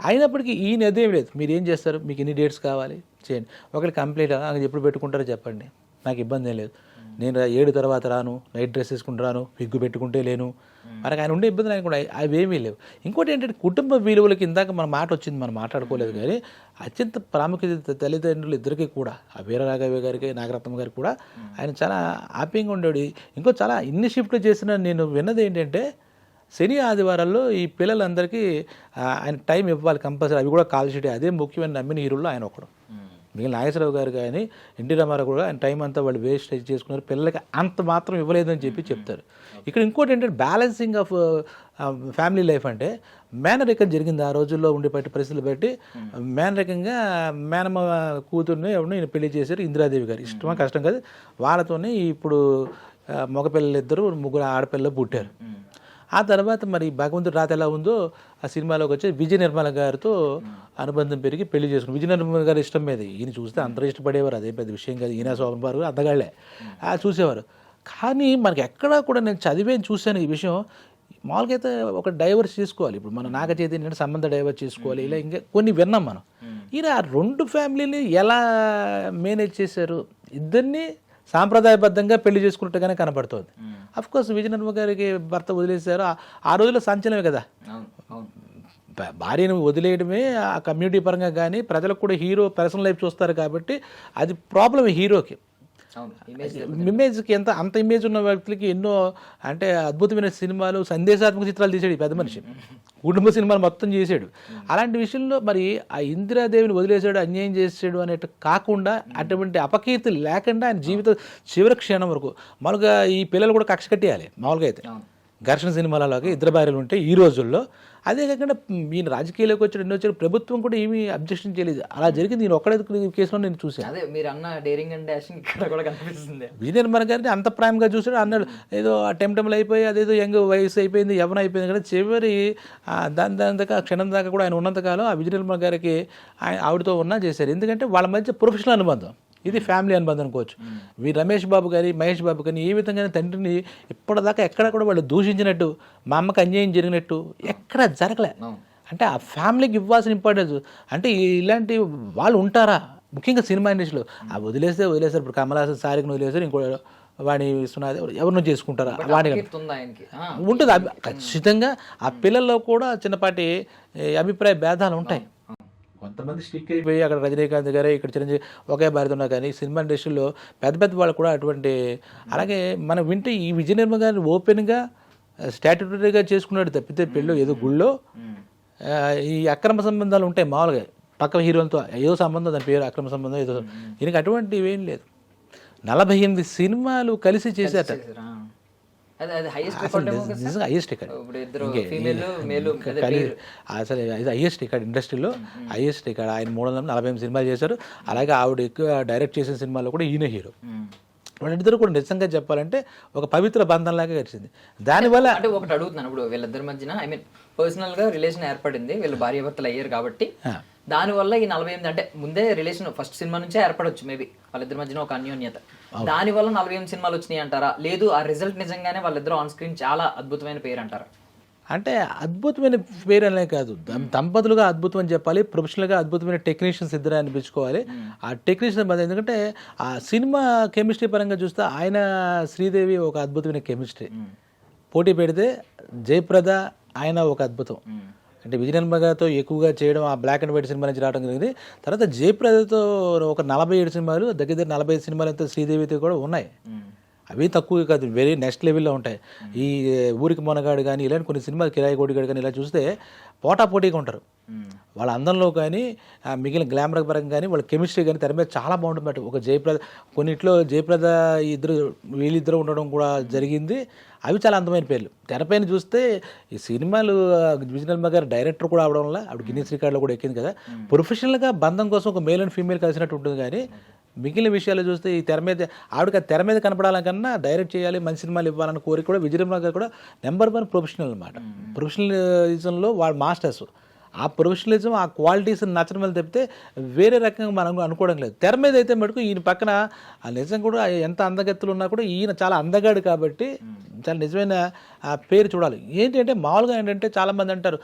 Speaker 3: అయినప్పటికీ ఈయన అదేం లేదు. మీరు ఏం చేస్తారు, మీకు ఎన్ని డేట్స్ కావాలి చేయండి, ఒకటి కంప్లీట్ ఎప్పుడు పెట్టుకుంటారో చెప్పండి, నాకు ఇబ్బంది ఏం లేదు. నేను 7 తర్వాత రాను, నైట్ డ్రెస్ వేసుకుంటూ రాను, విగ్గు పెట్టుకుంటే లేను. మనకు ఆయన ఉండే ఇబ్బంది ఆయన కూడా అవేమీ లేవు. ఇంకోటి ఏంటంటే కుటుంబ విలువలకి ఇందాక మన మాట వచ్చింది, మనం మాట్లాడుకోలేదు కానీ అత్యంత ప్రాముఖ్యత తల్లిదండ్రులు ఇద్దరికీ కూడా ఆ వీరరాఘవ గారికి నాగరత్నం గారికి కూడా ఆయన చాలా ఆప్యాయంగా ఉండేది. ఇంకో చాలా ఇన్ని షిఫ్ట్లు చేసిన నేను విన్నది ఏంటంటే శని ఆదివారాల్లో ఈ పిల్లలందరికీ ఆయన టైం ఇవ్వాలి కంపల్సరీ. అవి కూడా కాల్ షీట్. అదే ముఖ్యమైన నమ్మిన హీరోల్లో ఆయన ఒకడు. మిగిలిన నాగేశ్వరరావు గారు కానీ ఎన్టీ రామారావు కూడా ఆయన టైం అంతా వాళ్ళు వేస్ట్ చేసుకున్నారు, పిల్లలకి అంత మాత్రం ఇవ్వలేదని చెప్తారు. ఇక్కడ ఇంకోటి ఏంటంటే బ్యాలెన్సింగ్ ఆఫ్ ఫ్యామిలీ లైఫ్ అంటే మేనరికం జరిగింది ఆ రోజుల్లో ఉండే పరిస్థితులు బట్టి. మేనరికంగా మేనమ్మ కూతుర్ని ఎవరిని ఈయన పెళ్లి చేశారు, ఇందిరాదేవి గారు. ఇష్టమా కష్టం కాదు, వాళ్ళతోనే ఇప్పుడు మగపిల్లలు 2 3 ఆడపిల్లలు పుట్టారు. ఆ తర్వాత మరి భగవంతుడు రాత ఎలా ఉందో ఆ సినిమాలోకి వచ్చి విజయ నిర్మల గారితో అనుబంధం పెరిగి పెళ్లి చేసుకుని విజయ నిర్మల గారి ఇష్టం మీద ఈయన చూస్తే అందరూ ఇష్టపడేవారు, అదే పెద్ద విషయం కాదు. ఈయన శోభన్ అందగాళ్లే చూసేవారు. కానీ మనకి ఎక్కడా కూడా నేను చదివేని చూశాను ఈ విషయం. మామూలుగా అయితే ఒక డైవర్స్ చేసుకోవాలి. ఇప్పుడు మన నాగ చైతన్య సంబంధ డైవర్స్ చేసుకోవాలి, ఇలా ఇంకా కొన్ని విన్నాం మనం. ఈయన ఆ 2 ఫ్యామిలీని ఎలా మేనేజ్ చేశారు, ఇద్దరిని సాంప్రదాయబద్ధంగా పెళ్లి చేసుకున్నట్టుగానే కనబడుతుంది. అఫ్కోర్స్ విజయనర్మ గారికి భర్త వదిలేశారు, ఆ రోజుల్లో సంచలనమే కదా. భార్యను వదిలేయడమే ఆ కమ్యూనిటీ పరంగా కానీ ప్రజలకు కూడా హీరో పర్సనల్ లైఫ్ చూస్తారు కాబట్టి అది ప్రాబ్లం హీరోకి.
Speaker 2: అవును, ఇమేజ్
Speaker 3: ఇమేజ్కి అంత ఇమేజ్ ఉన్న వ్యక్తులకి ఎన్నో అంటే అద్భుతమైన సినిమాలు, సందేశాత్మక చిత్రాలు తీసాడు ఈ పెద్ద మనిషి. కుటుంబ సినిమాలు మొత్తం చేసాడు. అలాంటి విషయంలో మరి ఆ ఇందిరాదేవిని వదిలేశాడు, అన్యాయం చేసాడు అనేట్టు కాకుండా అటువంటి అపకీర్తి లేకుండా ఆయన జీవిత చివరి క్షణం వరకు మామూలుగా ఈ పిల్లలు కూడా కక్ష కట్టేయాలి మామూలుగా అయితే. ఘర్షణ సినిమాలలాగా ఇద్దరు భార్యలు ఉంటే ఈ రోజుల్లో. అదే కాకుండా ఈయన రాజకీయాల్లోకి వచ్చాడు, ఎన్నో వచ్చాడు, ప్రభుత్వం కూడా ఏమీ అబ్జెక్షన్ చేయలేదు. అలా జరిగింది నేను ఒక్కడే కేసులో నేను చూశాను.
Speaker 2: అదే మీరు అన్న డేరింగ్ అండ్ డాషింగ్ ఇక్కడ కూడా కనిపిస్తుంది.
Speaker 3: విజయ నిర్మల్ గారిని అంత ప్రేమగా చూసాడు. అన్నాడు ఏదో టెంటెంలు అయిపోయి అదేదో యంగ్ వయసు అయిపోయింది, యవన అయిపోయింది కదా, చివరి దాని దాకా క్షణం దాకా కూడా ఆయన ఉన్నంతకాలం ఆ విజయ నిర్మల్ గారికి ఆవిడతో ఉన్నా చేశారు. ఎందుకంటే వాళ్ళ మధ్య ప్రొఫెషనల్ అనుబంధం, ఇది ఫ్యామిలీ అనుబంధం అనుకోవచ్చు. రమేష్ బాబు గారి, మహేష్ బాబు కానీ ఏ విధంగా తండ్రిని ఇప్పటిదాకా ఎక్కడ కూడా వాళ్ళు దూషించినట్టు, మా అమ్మకి అన్యాయం జరిగినట్టు ఎక్కడ జరగలే. అంటే ఆ ఫ్యామిలీకి ఇవ్వాల్సిన ఇంపార్టెన్స్. అంటే ఇలాంటి వాళ్ళు ఉంటారా ముఖ్యంగా సినిమా ఇండస్ట్రీలో? ఆ వదిలేస్తారు. ఇప్పుడు కమల్ హాసన్ సారికి వదిలేస్తారు, ఇంకో వాడిని ఇస్తున్నది ఎవరినో చేసుకుంటారా వాడిని ఉంటుంది. ఖచ్చితంగా ఆ పిల్లల్లో కూడా చిన్నపాటి అభిప్రాయ భేదాలు ఉంటాయి. కొంతమంది స్టిక్ అయిపోయి అక్కడ రజనీకాంత్ గారే, ఇక్కడ చిరంజీవి ఒకే భారత ఉన్నా కానీ సినిమా ఇండస్ట్రీలో పెద్ద పెద్ద వాళ్ళు కూడా అటువంటి. అలాగే మనం వింటే ఈ విజయ నిర్మల్ గారిని ఓపెన్గా స్టాట్యూటరీగా చేసుకున్నాడు తప్పితే పెళ్ళి ఏదో గుళ్ళో ఈ అక్రమ సంబంధాలు ఉంటాయి మామూలుగా పక్క హీరోలతో ఏదో సంబంధం, దాని పేరు అక్రమ సంబంధం ఏదో. ఈయనకి అటువంటివి ఏం లేదు. 48 సినిమాలు కలిసి చేశాట. నిజంగా హైయెస్ట్ రికార్డ్. అసలు ఇది హైయెస్ట్ రికార్డ్ ఇండస్ట్రీలో, హైయెస్ట్ రికార్డ్. ఆయన 348 సినిమాలు చేశారు. అలాగే ఆవిడ ఎక్కువ డైరెక్ట్ చేసిన సినిమాలో కూడా ఈయన హీరో. వాళ్ళిద్దరు కూడా నిజంగా చెప్పాలంటే ఒక పవిత్ర బంధంలాగా గడిచింది. దానివల్ల
Speaker 2: అంటే ఒకటి అడుగుతున్నాను, ఇప్పుడు వీళ్ళిద్దరి మధ్యన పర్సనల్ గా రిలేషన్ ఏర్పడింది, వీళ్ళు భార్యాభర్తలు అయ్యారు కాబట్టి దానివల్ల ఈ 48 అంటే ముందే రిలేషన్ ఫస్ట్ సినిమా నుంచే ఏర్పడవచ్చు మేబీ వాళ్ళిద్దరి మధ్యన ఒక అన్యోన్యత. దానివల్ల 48 సినిమాలు వచ్చినాయి అంటారా, లేదు ఆ రిజల్ట్ నిజంగానే వాళ్ళిద్దరు ఆన్ స్క్రీన్ చాలా అద్భుతమైన పేరు అంటారా?
Speaker 3: అంటే అద్భుతమైన పేరు అనే కాదు, దంపతులుగా అద్భుతం అని చెప్పాలి, ప్రొఫెషనల్గా అద్భుతమైన టెక్నీషియన్స్ ఇద్దరు అనిపించుకోవాలి. ఆ టెక్నీషియన్ మధ్య ఎందుకంటే ఆ సినిమా కెమిస్ట్రీ పరంగా చూస్తే ఆయన శ్రీదేవి ఒక అద్భుతమైన కెమిస్ట్రీ. పోటీ పెడితే జయప్రద ఆయన ఒక అద్భుతం. అంటే విజయ నిర్మల్ గారితో ఎక్కువగా చేయడం, ఆ బ్లాక్ అండ్ వైట్ సినిమా నుంచి రావడం జరిగింది. తర్వాత జయప్రదతో ఒక 47 సినిమాలు, దగ్గర 45 సినిమాలతో శ్రీదేవితో కూడా ఉన్నాయి. అవి తక్కువ కాదు, వెరీ నెక్స్ట్ లెవెల్లో ఉంటాయి. ఈ ఊరికి మొనగాడు కానీ ఇలాంటి కొన్ని సినిమాలు, కిరాయి కోడిగాడు కానీ ఇలా చూస్తే పోటాపోటీగా ఉంటారు. వాళ్ళ అందంలో కానీ మిగిలిన గ్లామర్ పరంగా కానీ వాళ్ళ కెమిస్ట్రీ కానీ తెర మీద చాలా బాగుంటుంది. ఒక జయప్రద కొన్నిట్లో జయప్రద వీళ్ళిద్దరు ఉండడం కూడా జరిగింది. అవి చాలా అందమైన పేర్లు. తెరపైన చూస్తే ఈ సినిమాలు విజయ నిర్మల్ గారు డైరెక్టర్ కూడా అవడం వల్ల ఆవిడ గిన్నెస్ రికార్డులో కూడా ఎక్కింది కదా. ప్రొఫెషనల్గా బంధం కోసం ఒక మేల్ అండ్ ఫీమేల్ కలిసినట్టు ఉంటుంది. కానీ మిగిలిన విషయాలు చూస్తే ఈ తెర మీద ఆవిడకి తెర మీద కనపడాలకన్నా డైరెక్ట్ చేయాలి, మంచి సినిమాలు ఇవ్వాలన్న కోరిక కూడా విజయ నిర్మల్ గారు కూడా నెంబర్ 1 ప్రొఫెషనల్ అనమాట. ప్రొఫెషనలిజంలో వాళ్ళు మాస్టర్స్. ఆ ప్రొఫెషనలిజం, ఆ క్వాలిటీస్ నచ్చడం వల్ల తప్పితే వేరే రకంగా మనం అనుకోవడం లేదు. తెర మీద అయితే మటుకు ఈయన పక్కన నిజం కూడా ఎంత అందగత్తులు ఉన్నా కూడా ఈయన చాలా అందగాడు కాబట్టి చాలా నిజమైన పేరు చూడాలి. ఏంటంటే మామూలుగా ఏంటంటే చాలామంది అంటారు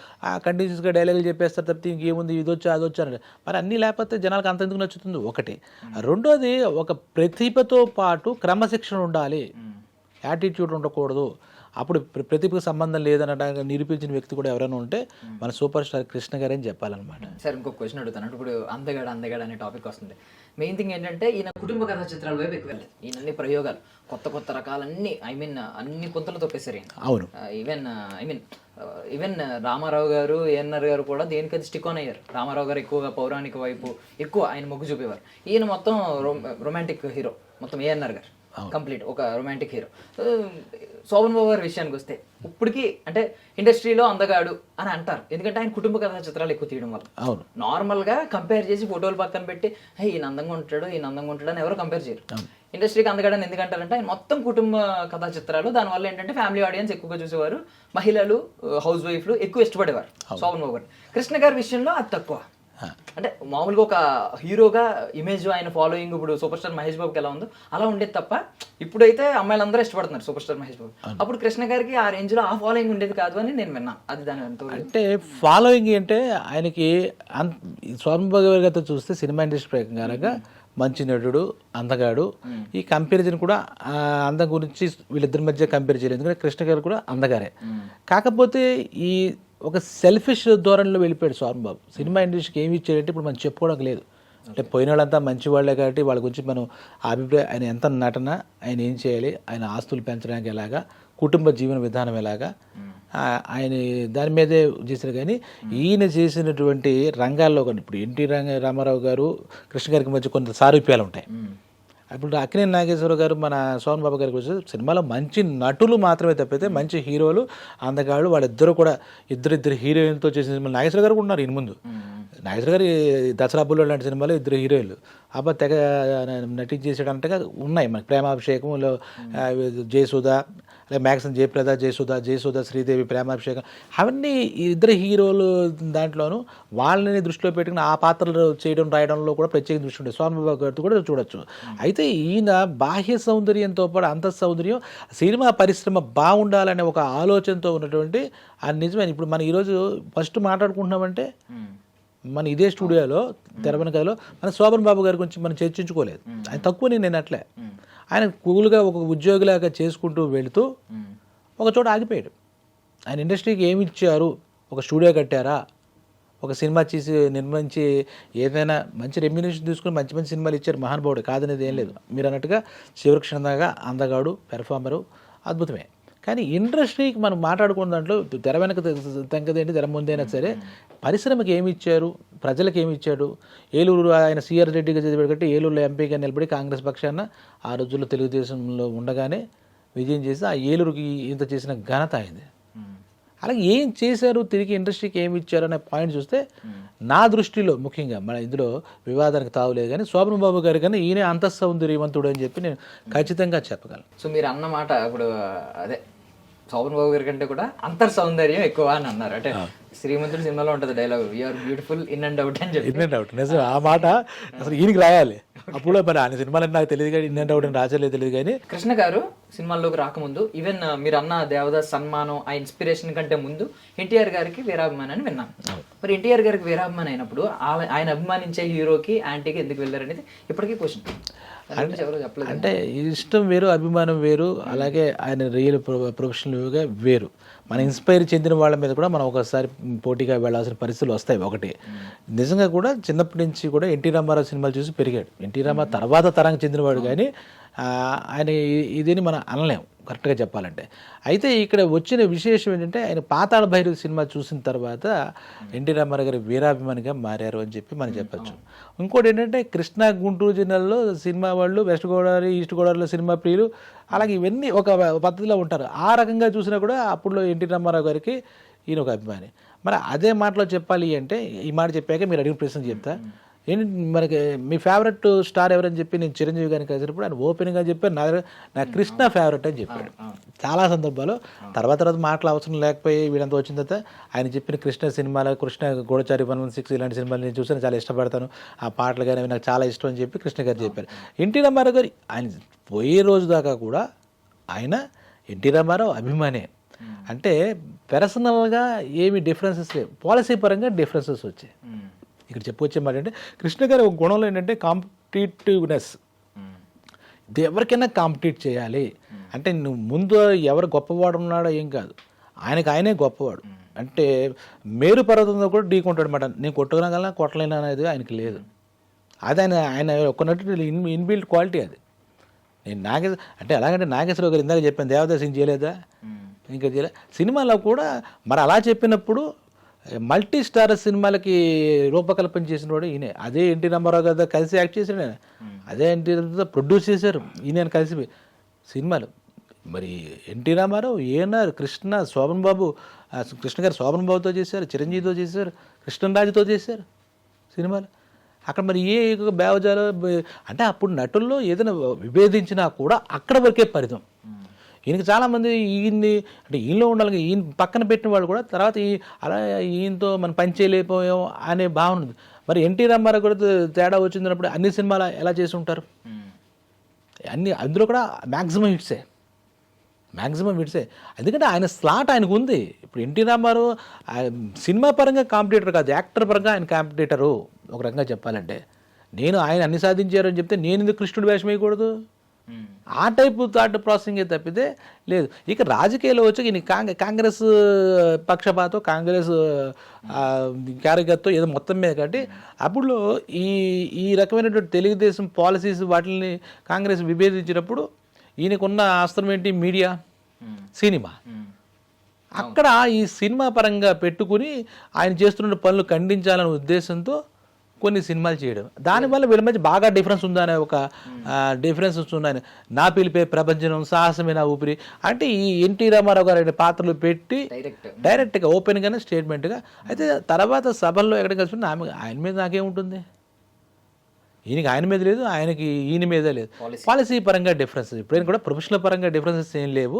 Speaker 3: కంటిన్యూస్గా డైలాగులు చెప్పేస్తారు తప్పితే ఇంకేముంది ఇది వచ్చా అది వచ్చా అని. మరి అన్నీ లేకపోతే జనాలకు అంత ఎందుకు నచ్చుతుంది ఒకటి. రెండోది ఒక ప్రతిభతో పాటు క్రమశిక్షణ ఉండాలి, యాటిట్యూడ్ ఉండకూడదు. అప్పుడు ప్రతిభకు సంబంధం లేదనడానికి నిరూపించిన వ్యక్తి కూడా ఎవరైనా ఉంటే మన సూపర్ స్టార్ కృష్ణ గారు అని చెప్పాలన్నమాట.
Speaker 2: సార్ ఇంకొక క్వశ్చన్ అడుగుతాను. ఇప్పుడు అందగాడు అనే టాపిక్ వస్తుంది. మెయిన్ థింగ్ ఏంటంటే ఈయన కుటుంబ కథా చిత్రాల వైపు ఎక్కువ వెళ్ళలేదు. ఈయన అన్ని ప్రయోగాలు కొత్త రకాలన్నీ అన్ని కొంతలు తొప్పేశారు.
Speaker 3: అవును,
Speaker 2: ఈవెన్ రామారావు గారు, ఏఎన్ఆర్ గారు కూడా దేనికది స్టిక్ ఆన్ అయ్యారు. రామారావు గారు ఎక్కువగా పౌరాణిక వైపు ఎక్కువ ఆయన మొగ్గు చూపేవారు. ఈయన మొత్తం రొమాంటిక్ హీరో, మొత్తం ఏఎన్ఆర్ గారు కంప్లీట్ ఒక రొమాంటిక్ హీరో. శోభన్ బాబు గారి విషయానికి వస్తే ఇప్పటికీ అంటే ఇండస్ట్రీలో అందగాడు అని అంటారు, ఎందుకంటే ఆయన కుటుంబ కథా చిత్రాలు ఎక్కువ తీయడం వల్ల.
Speaker 3: అవును,
Speaker 2: నార్మల్గా కంపేర్ చేసి ఫోటోలు పక్కన పెట్టి ఈయన అందంగా ఉంటాడు అని ఎవరు కంపేర్ చేయరు. ఇండస్ట్రీకి అందగాడని ఎందుకంటారంటే ఆయన మొత్తం కుటుంబ కథా చిత్రాలు. దానివల్ల ఏంటంటే ఫ్యామిలీ ఆడియన్స్ ఎక్కువగా చూసేవారు, మహిళలు, హౌస్ వైఫ్లు ఎక్కువ ఇష్టపడేవారు శోభన్ బాబు గారు. కృష్ణ గారి విషయంలో అది తక్కువ. అంటే మామూలుగా ఒక హీరోగా ఇమేజ్, ఆయన ఫాలోయింగ్ ఇప్పుడు సూపర్ స్టార్ మహేష్ బాబుకి ఎలా ఉందో అలా ఉండేది తప్ప, ఇప్పుడైతే అమ్మాయిలందరూ ఇష్టపడుతున్నారు సూపర్ స్టార్ మహేష్ బాబు. అప్పుడు కృష్ణ గారికి ఆ రేంజ్ లో ఆ ఫాలోయింగ్ ఉండేది కాదు అని నేను విన్నాను. అది దాని
Speaker 3: అంటే ఫాలోయింగ్ అంటే ఆయనకి శోభన్ బాబు గారితో చూస్తే సినిమా ఇండస్ట్రీ ప్రకారంగా మంచి నటుడు, అందగాడు. ఈ కంపారిజన్ కూడా అందం గురించి వీళ్ళిద్దరి మధ్య కంపేర్ చేయలేదు, ఎందుకంటే కృష్ణ గారు కూడా అందగారే. కాకపోతే ఈ ఒక సెల్ఫిష్ ధోరణిలో వెళ్ళిపోయాడు శోభన్ బాబు. సినిమా ఇండస్ట్రీకి ఏమి ఇచ్చాడంటే ఇప్పుడు మనం చెప్పుకోవడం లేదు. అంటే పోయిన వాళ్ళంతా మంచి వాళ్ళే కాబట్టి వాళ్ళ గురించి మనం ఆ అభిప్రాయం, ఆయన ఎంత నటన, ఆయన ఏం చేయాలి, ఆయన ఆస్తులు పెంచడానికి ఎలాగా, కుటుంబ జీవన విధానం ఎలాగా, ఆయన దాని మీదే చేశారు. కానీ ఈయన చేసినటువంటి రంగాల్లో కొన్ని ఇప్పుడు ఎన్టీ రామారావు గారు కృష్ణ గారికి మధ్య కొంత సారూప్యాలు ఉంటాయి. ఇప్పుడు అక్కినేని నాగేశ్వరరావు గారు మన సోహన్ బాబు గారికి వచ్చి సినిమాలో మంచి నటులు మాత్రమే తప్పితే మంచి హీరోలు అందగాళ్ళు వాళ్ళిద్దరూ కూడా ఇద్దరు హీరోయిన్తో చేసిన సినిమాలు నాగేశ్వర గారు కూడా ఉన్నారు ఈయన ముందు. నాగేశ్వర గారి దసరా బుల్లో లాంటి సినిమాలో 2 హీరోయిన్లు అబ్బా తెగ నటించేసేటంటగా ఉన్నాయి. మనకి ప్రేమాభిషేకంలో జయసుధ, అలాగే మ్యాక్సిన్ జయప్రద, జయసుధ శ్రీదేవి ప్రేమాభిషేకం, అవన్నీ 2 హీరోలు దాంట్లోనూ వాళ్ళని దృష్టిలో పెట్టుకుని ఆ పాత్రలు చేయడం రాయడంలో కూడా ప్రత్యేక దృష్టి ఉంటుంది. స్వామిబాబు గారితో కూడా చూడొచ్చు. అయితే ఈయన బాహ్య సౌందర్యంతో పాటు అంత సౌందర్యం, సినిమా పరిశ్రమ బాగుండాలనే ఒక ఆలోచనతో ఉన్నటువంటి ఆ నిజమైన. ఇప్పుడు మనం ఈరోజు ఫస్ట్ మాట్లాడుకుంటున్నామంటే మన ఇదే స్టూడియోలో తెరవన కథలో మన శోభన్ బాబు గారి గురించి మనం చర్చించుకోలేదు. ఆయన తక్కువ నేను అట్లే, ఆయన కూల్గా ఒక ఉద్యోగిలాగా చేసుకుంటూ వెళుతూ ఒక చోట ఆగిపోయాడు. ఆయన ఇండస్ట్రీకి ఏమి ఇచ్చారు, ఒక స్టూడియో కట్టారా, ఒక సినిమా చేసి నిర్మించి ఏదైనా మంచి రెమ్యునేషన్ తీసుకుని మంచి మంచి సినిమాలు ఇచ్చారు మహానుభావుడు, కాదనేది ఏం లేదు. మీరు అన్నట్టుగా శివకృష్ణగా అందగాడు, పెర్ఫార్మరు అద్భుతమే. కానీ ఇండస్ట్రీకి మనం మాట్లాడుకున్న దాంట్లో తెర వెనక తెంకదేంటి, తెర ముందైనా సరే పరిశ్రమకి ఏమి ఇచ్చారు, ప్రజలకు ఏమి ఇచ్చాడు. ఏలూరు ఆయన సిఆర్ రెడ్డిగా చదివాడు కాబట్టి ఏలూరులో ఎంపీగా నిలబడి కాంగ్రెస్ పక్షాన ఆ రోజుల్లో తెలుగుదేశంలో ఉండగానే విజయం చేసి ఆ ఏలూరుకి ఇంత చేసిన ఘనత అయింది. అలాగే ఏం చేశారు, తిరిగి ఇండస్ట్రీకి ఏమి ఇచ్చారు అనే పాయింట్ చూస్తే నా దృష్టిలో ముఖ్యంగా మన ఇందులో వివాదానికి తావులేదు. కానీ శోభన్ బాబు గారి కన్నా ఈయన అంతఃసౌందర్యవంతుడు అని చెప్పి నేను ఖచ్చితంగా చెప్పగలను.
Speaker 2: సో మీరు అన్నమాట ఇప్పుడు అదే శోభన్ బాబు గారి కంటే కూడా అంతర్ సౌందర్యం ఎక్కువ అని అన్నారు. అంటే శ్రీమంతుడు సినిమాలో ఉంటుంది dialogue, you're beautiful in and out అని చెప్పి.
Speaker 3: ఇన్ అండ్ అవుట్ నిజం, ఆ మాట అసలు ఈయనకి రాయాలి. అప్పుడు మరి ఆయన సినిమాలని నాకు తెలియదు కానీ ఇన్ అండ్ అవుట్ అని రాజలేదు తెలియదు. కానీ
Speaker 2: కృష్ణ గారు సినిమాల్లోకి రాకముందు ఈవెన్ మీరు అన్న దేవదాస్ సన్మానం ఆ ఇన్స్పిరేషన్ కంటే ముందు ఎన్టీఆర్ గారికి వీరాభిమాని అని విన్నాను. మరి ఎన్టీఆర్ గారికి వీరాభిమాని అయినప్పుడు ఆయన అభిమానించే హీరోకి యాంటీకి ఎందుకు వెళ్ళారనేది ఇప్పటికీ క్వశ్చన్.
Speaker 3: అంటే ఇష్టం వేరు, అభిమానం వేరు, అలాగే ఆయన రియల్ ప్రొఫెషనల్గా వేరు. మన ఇన్స్పైర్ చెందిన వాళ్ళ మీద కూడా మనం ఒకసారి పోటీగా వెళ్ళాల్సిన పరిస్థితులు వస్తాయి. ఒకటి నిజంగా కూడా చిన్నప్పటి నుంచి కూడా ఎన్టీ రామారావు సినిమాలు చూసి పెరిగాడు. ఎన్టీ రామారావు తర్వాత తరానికి చెందినవాడు, కానీ ఆయన ఇదని మనం అనలేం కరెక్ట్గా చెప్పాలంటే. అయితే ఇక్కడ వచ్చిన విశేషం ఏంటంటే ఆయన పాతాళ భైరవి సినిమా చూసిన తర్వాత ఎన్టీ రామారావు గారి వీరాభిమానిగా మారారు అని చెప్పి మనం చెప్పచ్చు. ఇంకోటి ఏంటంటే కృష్ణా గుంటూరు జిల్లాల్లో సినిమా వాళ్ళు, వెస్ట్ గోదావరి ఈస్ట్ గోదావరిలో సినిమా ప్రియులు, అలాగే ఇవన్నీ ఒక పద్ధతిలో ఉంటారు. ఆ రకంగా చూసినా కూడా అప్పుడులో ఎన్టీ రామారావు గారికి ఈయన ఒక అభిమాని. మరి అదే మాటలో చెప్పాలి అంటే ఈ మాట చెప్పాక మీరు అడిగిన ప్రశ్న చెప్తా. ఏంటి మనకి మీ ఫేవరెట్ స్టార్ ఎవరని చెప్పి నేను చిరంజీవి గారిని కలిసినప్పుడు ఆయన ఓపెన్గా చెప్పాను నా కృష్ణ ఫేవరెట్ అని చెప్పాడు. చాలా సందర్భాలు తర్వాత మాటలు అవసరం లేకపోయి వీడంతా వచ్చిన తర్వాత ఆయన చెప్పిన కృష్ణ సినిమాలో కృష్ణ గూఢచారి 116 ఇలాంటి సినిమాలు నేను చూసాను, చాలా ఇష్టపడతాను, ఆ పాటలు కానీ అవి నాకు చాలా ఇష్టం అని చెప్పి కృష్ణ గారు చెప్పారు. ఎన్టీ రామారావు గారు ఆయన పోయే రోజు దాకా కూడా ఆయన ఎన్టీ రామారావు అభిమానే. అంటే పర్సనల్గా ఏమి డిఫరెన్సెస్ లేవు, పాలసీ పరంగా డిఫరెన్సెస్ వచ్చాయి. ఇక్కడ చెప్పొచ్చే మాట అంటే కృష్ణ గారి ఒక గుణంలో ఏంటంటే కాంపిటేటివ్నెస్. ఎవరికైనా కాంపిటీట్ చేయాలి అంటే నువ్వు ముందు ఎవరు గొప్పవాడు ఉన్నాడో ఏం కాదు, ఆయనే గొప్పవాడు. అంటే మేరు పర్వతంలో కూడా ఢీకొంటాడు అనమాట. నేను కొట్టగలనా కొట్టలేనా అనేది ఆయనకి లేదు. అది ఆయన ఒక్కనట్టు ఇన్బిల్ట్ క్వాలిటీ అది. నేను అంటే ఎలాగంటే నాగేశ్వరరావు గారు ఇందాక చెప్పాను, దేవదాస్ ఏం చేయలేదా, ఇంకా చేయలే. సినిమాలో కూడా మరి అలా చెప్పినప్పుడు మల్టీ స్టార్ సినిమాలకి రూపకల్పన చేసిన వాడు ఈయనే. అదే ఎన్టీ రామారావు గారితో కలిసి యాక్ట్ చేశాడు ఆయన, అదే ఎన్టీ రామారావుతో ప్రొడ్యూస్ చేశారు ఈయన కలిసి సినిమాలు. మరి ఎన్టీ రామారావు, ఏఎన్ఆర్, కృష్ణ, శోభన్ బాబు, కృష్ణ గారు శోభన్ బాబుతో చేశారు, చిరంజీవితో చేశారు, కృష్ణరాజుతో చేశారు సినిమాలు. అక్కడ మరి ఏ బేవజాలు అంటే అప్పుడు నటుల్లో ఏదైనా విభేదించినా కూడా అక్కడ వరకే పరిధం. ఈయనకి చాలామంది ఈయన్ని అంటే ఈయనలో ఉండాలి, ఈయన పక్కన పెట్టిన వాళ్ళు కూడా తర్వాత అలా ఈయనతో మనం పని చేయలేకపోయాం అనే భావన ఉంది. మరి ఎన్టీ రామారావు కూడా తేడా వచ్చిందన్నప్పుడు అన్ని సినిమాలు ఎలా చేసి ఉంటారు, అందులో కూడా మ్యాక్సిమం హిట్సే. ఎందుకంటే ఆయన స్లాట్ ఆయనకు ఉంది. ఇప్పుడు ఎన్టీ రామారావు సినిమా పరంగా కాంపిటేటర్ కాదు, యాక్టర్ పరంగా ఆయన కాంపిటేటరు. ఒక రకంగా చెప్పాలంటే నేను ఆయన అన్ని సాధించారు అని చెప్తే నేను ఎందుకు కృష్ణుడు వేషం వేయకూడదు, ఆ టైపు థాట్ ప్రాసెసింగే తప్పితే లేదు. ఇక రాజకీయాల్లో వచ్చి ఈయన కాంగ్రెస్ పక్షపాతం, కాంగ్రెస్ క్యారెక్టర్తో ఏదో మొత్తం మీద కాబట్టి అప్పుడు ఈ రకమైనటువంటి తెలుగుదేశం పాలసీస్ వాటిని కాంగ్రెస్ విభేదించినప్పుడు ఈయనకున్న అస్త్రం ఏంటి? Media, cinema. అక్కడ ఈ సినిమా పరంగా పెట్టుకుని ఆయన చేస్తున్న పనులు ఖండించాలనే ఉద్దేశంతో కొన్ని సినిమాలు చేయడం, దానివల్ల వీళ్ళ మధ్య బాగా డిఫరెన్స్ ఉందనే ఒక డిఫరెన్స్ ఉందని నా పిలిపే ప్రపంచం, సాహసమైన ఊపిరి అంటే ఈ ఎన్టీ రామారావు గారు అనే పాత్రలు పెట్టి డైరెక్ట్గా ఓపెన్గానే స్టేట్మెంట్గా. అయితే తర్వాత సభల్లో ఎక్కడ కలిసి ఆయన మీద నాకేముంటుంది, ఈయనకి ఆయన మీద లేదు, ఆయనకి ఈయన మీద లేదు. పాలసీ పరంగా డిఫరెన్స్, ఇప్పుడైనా కూడా ప్రొఫెషనల్ పరంగా డిఫరెన్సెస్ ఏం లేవు.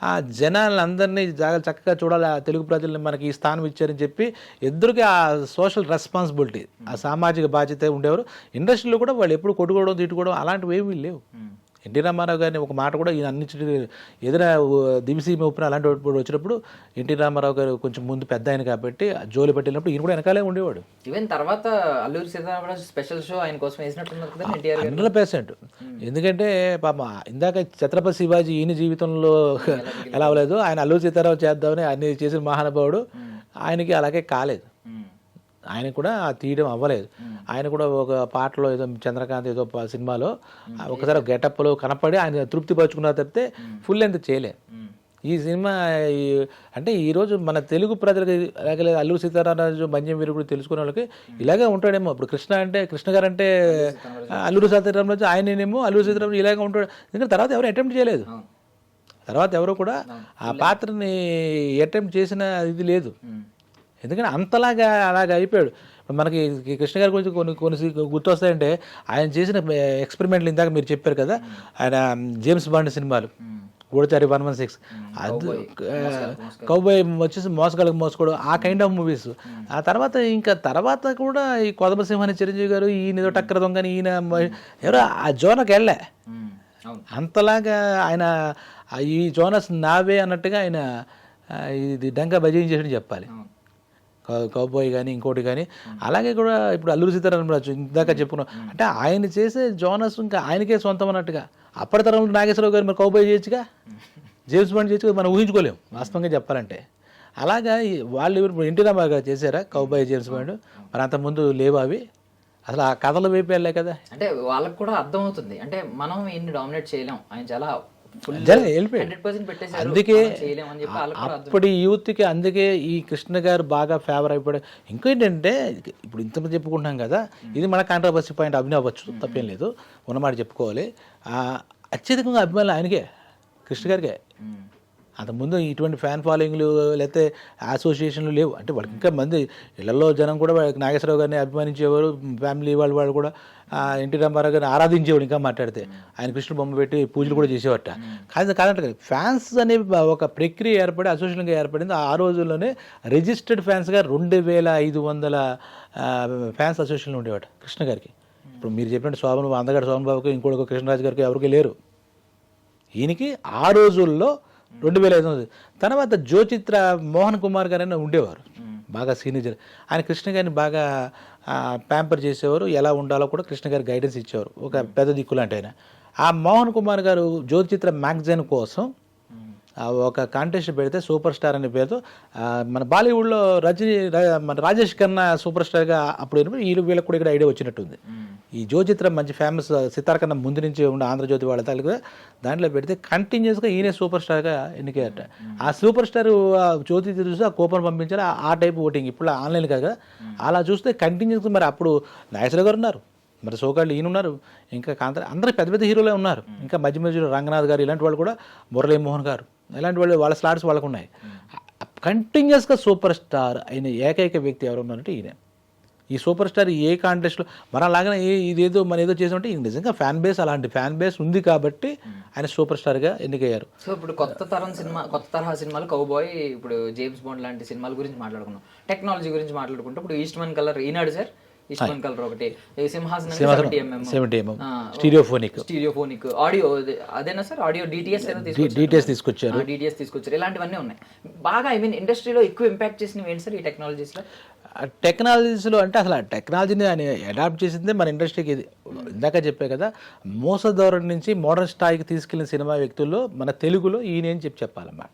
Speaker 3: ఆ జనాలందరినీ చక్కగా చూడాలి, ఆ తెలుగు ప్రజల్ని మనకి ఈ స్థానం ఇచ్చారని చెప్పి ఇద్దరికి ఆ సోషల్ రెస్పాన్సిబిలిటీ, ఆ సామాజిక బాధ్యత ఉండేవారు. ఇండస్ట్రీలో కూడా వాళ్ళు ఎప్పుడు కొట్టుకోవడం, తిట్టుకోవడం అలాంటివి ఏమీ లేవు. ఎన్టీ రామారావు గారిని ఒక మాట కూడా ఈయన అన్నింటి ఏదైనా దివిసీమ ఉప్పిన అలాంటి వచ్చినప్పుడు ఎన్టీ రామారావు గారు కొంచెం ముందు పెద్ద ఆయన కాబట్టి జోలి పెట్టినప్పుడు ఈయన కూడా వెనకాలే ఉండేవాడు.
Speaker 2: ఈవెన్ తర్వాత అల్లూరి సీతారామరాజు స్పెషల్ షో ఆయన కోసం వేసినట్టున్నారు కదా
Speaker 3: 100%. ఎందుకంటే పాప ఇందాక ఛత్రపతి శివాజీ ఈయన జీవితంలో ఎలా అవ్వలేదు, ఆయన అల్లూరి సీతారామం చేద్దామని అన్ని చేసిన మహానుభావుడు, ఆయనకి అలాగే కాలేదు. ఆయన కూడా తీయడం అవ్వలేదు. ఆయన కూడా ఒక పాటలో ఏదో చంద్రకాంత్ ఏదో సినిమాలో ఒకసారి గెటప్లో కనపడి ఆయన తృప్తి పరుచుకున్నారు తప్పితే ఫుల్ లెంత్ చేయలేదు. ఈ సినిమా అంటే ఈరోజు మన తెలుగు ప్రజలకి అలాగే అల్లూరి సీతారామరాజు, మంజం వీరుడు తెలుసుకునే వాళ్ళకి ఇలాగే ఉంటాడేమో. ఇప్పుడు కృష్ణ గారు అంటే అల్లూరి సీతారామరాజు, ఆయనేమో అల్లూరి సీతారామరాజు ఇలాగే ఉంటాడు. ఎందుకంటే తర్వాత ఎవరు అటెంప్ట్ చేయలేదు, తర్వాత ఎవరు కూడా ఆ పాత్రని అటెంప్ట్ చేసిన ఇది లేదు. ఎందుకంటే అంతలాగా అలాగా అయిపోయాడు. మనకి కృష్ణ గారి గురించి కొన్ని గుర్తొస్తాయంటే ఆయన చేసిన ఎక్స్పెరిమెంట్లు ఇందాక మీరు చెప్పారు కదా, ఆయన జేమ్స్ బాండ్ సినిమాలు, గూఢచారి 116, అది కౌబాయ్ వచ్చేసి మోసగాళ్ళకి మోసుకోవడం, ఆ కైండ్ ఆఫ్ మూవీస్. ఆ తర్వాత కూడా ఈ కొదమసింహాని చిరంజీవి గారు ఈయన ఏదో టక్కర దొంగని ఈయన ఎవరో ఆ జోనకి వెళ్ళే అంతలాగా ఆయన ఈ జోనస్ నావే అన్నట్టుగా ఆయన ఇది డంకా భజయించేసి చెప్పాలి. కౌబాయ్ కానీ ఇంకోటి కానీ. అలాగే కూడా ఇప్పుడు అల్లూరి సీతారామరాజు ఇందాక చెప్పుకున్నాం అంటే ఆయన చేసే జోనస్ ఇంకా ఆయనకే సొంతం అన్నట్టుగా. అప్పటి తరంలో నాగేశ్వరరావు గారు మరి కౌబాయ్ చేయొచ్చుగా, జేమ్స్ బాండ్ చేయొచ్చుగా, మనం ఊహించుకోలేము వాస్తవంగా చెప్పాలంటే. అలాగా వాళ్ళు ఇప్పుడు ఎన్టీ రామారావు గారు చేశారా కౌబాయ్, జేమ్స్ బాండ్? మరి అంతకుముందు లేవు అవి, అసలు ఆ కథల వైపు వెళ్ళే కదా.
Speaker 2: అంటే వాళ్ళకి కూడా అర్థమవుతుంది, అంటే మనం ఇన్ని డామినేట్ చేయలేం, ఆయన చాలా
Speaker 3: అందుకే అప్పటి యూత్కి అందుకే ఈ కృష్ణ గారు బాగా ఫేవర్ అయిపోయాడు. ఇంకేంటంటే ఇప్పుడు ఇంతమంది చెప్పుకుంటున్నాం కదా, ఇది మన కాంట్రవర్సీ పాయింట్ అవ్వచ్చు, తప్పేం లేదు, ఉన్నమాట చెప్పుకోవాలి. అత్యధికంగా అభిమానులు ఆయనకే, కృష్ణ గారికే. అంతకుముందు ఇటువంటి ఫ్యాన్ ఫాలోయింగ్లు లేకపోతే అసోసియేషన్లు లేవు. అంటే వాళ్ళకి ఇంకా మంది ఇళ్లలో జనం కూడా నాగేశ్వరరావు గారిని అభిమానించేవారు, ఫ్యామిలీ వాళ్ళు కూడా ఎన్టీ రామారావు గారిని ఆరాధించేవాడు. ఇంకా మాట్లాడితే ఆయన కృష్ణ బొమ్మ పెట్టి పూజలు కూడా చేసేవాట. కాదంటే ఫ్యాన్స్ అనే ఒక ప్రక్రియ ఏర్పడి అసోసియేషన్గా ఏర్పడింది. ఆ రోజుల్లోనే రిజిస్టర్డ్ ఫ్యాన్స్గా 2500 ఫ్యాన్స్ అసోసియేషన్లు ఉండేవాడు కృష్ణ గారికి. ఇప్పుడు మీరు చెప్పినట్టు అందగాడు శోభన్ బాబుకి, ఇంకోటి కృష్ణరాజు గారికి ఎవరికి లేరు. ఈయనకి ఆ రోజుల్లో 2500. తర్వాత జ్యోతిత్ర మోహన్ కుమార్ గారైనా ఉండేవారు, బాగా సీనియర్. ఆయన కృష్ణ గారిని బాగా ప్యాంపర్ చేసేవారు, ఎలా ఉండాలో కూడా కృష్ణ గారికి గైడెన్స్ ఇచ్చేవారు, ఒక పెద్ద దిక్కులాంటి ఆయన. ఆ మోహన్ కుమార్ గారు జ్యోతిచిత్ర మ్యాగజైన్ కోసం ఒక కాంటెస్ట్ పెడితే సూపర్ స్టార్ అనే పేరుతో మన బాలీవుడ్లో మన రాజేష్ ఖన్నా సూపర్ స్టార్గా అప్పుడు వీళ్ళకి కూడా ఇక్కడ ఐడియా వచ్చినట్టుంది. ఈ జ్యోతిచిత్రం మంచి ఫేమస్, సితార్ కన్నా ముందు నుంచి ఉన్న ఆంధ్రజ్యోతి వాళ్ళ తాలూకా దాంట్లో పెడితే కంటిన్యూస్గా ఈయనే సూపర్ స్టార్గా ఎన్నికయ్యారట. ఆ సూపర్ స్టార్ జ్యోతిచిత్రం చూస్తే ఆ కూపన్ పంపించారు, ఆ టైప్ ఓటింగ్. ఇప్పుడు ఆన్లైన్ కాదు కదా, అలా చూస్తే కంటిన్యూస్గా. మరి అప్పుడు నాగేశ్వరరావు గారు ఉన్నారు, మరి సోకాళ్ళు ఈయన ఉన్నారు, ఇంకా అందరూ పెద్ద పెద్ద హీరోలే ఉన్నారు. ఇంకా మధ్యలో రంగనాథ్ గారు ఇలాంటి వాళ్ళు కూడా, మురళీమోహన్ గారు ఇలాంటి వాళ్ళు, వాళ్ళ స్లాట్స్ వాళ్ళకు ఉన్నాయి. కంటిన్యూస్గా సూపర్ స్టార్ అయిన ఏకైక వ్యక్తి ఎవరు ఉన్నారంటే ఈయన. ఈ సూపర్ స్టార్ ఏ కాంటెస్ట్లో మన అలాగనే ఇదేదో మన ఏదో చేసామంటే నిజంగా ఫ్యాన్ బేస్, అలాంటి ఫ్యాన్ బేస్ ఉంది కాబట్టి ఆయన సూపర్ స్టార్గా ఎన్నికయ్యారు.
Speaker 2: సో ఇప్పుడు కొత్త తరహా సినిమాలు కౌబాయ్, ఇప్పుడు జేమ్స్ బాండ్ లాంటి సినిమాల గురించి మాట్లాడుకున్నాం. టెక్నాలజీ గురించి మాట్లాడుకుంటే ఇప్పుడు ఈస్ట్మన్ కలర్ ఈనాడు సార్, ఈస్ట్మన్ కలర్ ఒకటి, సింహాసనం 70mm స్టీరియోఫోనిక్ ఆడియో, అదేనా సార్ ఆడియో డిటిఎస్ తీసుకొచ్చారు, ఇలాంటివన్నీ ఉన్నాయి. బాగా ఇండస్ట్రీలో ఎక్కువ ఇంపాక్ట్ చేసినవి ఏంటి సార్ ఈ టెక్నాలజీస్లో?
Speaker 3: టెక్నాలజీస్లో అంటే అసలు ఆ టెక్నాలజీని ఆయన అడాప్ట్ చేసిందే మన ఇండస్ట్రీకి. ఇది ఇందాక చెప్పే కదా, మోసధోరణి నుంచి మోడర్న్ స్థాయికి తీసుకెళ్లిన సినిమా వ్యక్తుల్లో మన తెలుగులో ఈయన ఏం చెప్పాలన్నమాట.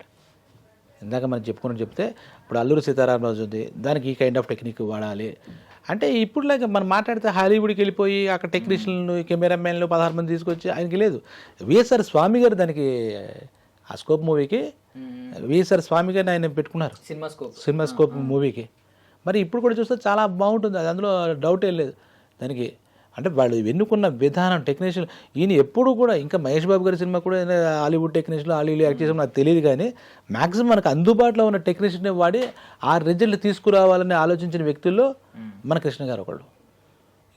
Speaker 3: ఇందాక మనం చెప్తే ఇప్పుడు అల్లూరి సీతారామరాజు ఉంది, దానికి ఈ కైండ్ ఆఫ్ టెక్నిక్ వాడాలి అంటే ఇప్పుడులాగా మనం మాట్లాడితే హాలీవుడ్కి వెళ్ళిపోయి అక్కడ టెక్నీషియన్లు కెమెరామెన్లు 16 మంది తీసుకొచ్చి ఆయనకి లేదు. విఎస్ఆర్ స్వామి గారు దానికి ఆ స్కోప్ మూవీకి విఎస్ఆర్ స్వామి గారిని ఆయన పెట్టుకున్నారు సినిమా స్కోప్ మూవీకి. మరి ఇప్పుడు కూడా చూస్తే చాలా బాగుంటుంది, అది అందులో డౌటే లేదు దానికి. అంటే వాళ్ళు ఎన్నుకున్న విధానం టెక్నీషియన్, ఈయన ఎప్పుడు కూడా ఇంకా మహేష్ బాబు గారి సినిమా కూడా హాలీవుడ్ టెక్నీషియన్లు హాలీవుడ్ యాక్ట్ చేసాం నాకు తెలియదు, కానీ మ్యాక్సిమం మనకు అందుబాటులో ఉన్న టెక్నీషియన్ వాడి ఆ రిజల్ట్ తీసుకురావాలని ఆలోచించిన వ్యక్తుల్లో మన కృష్ణ గారు ఒకళ్ళు.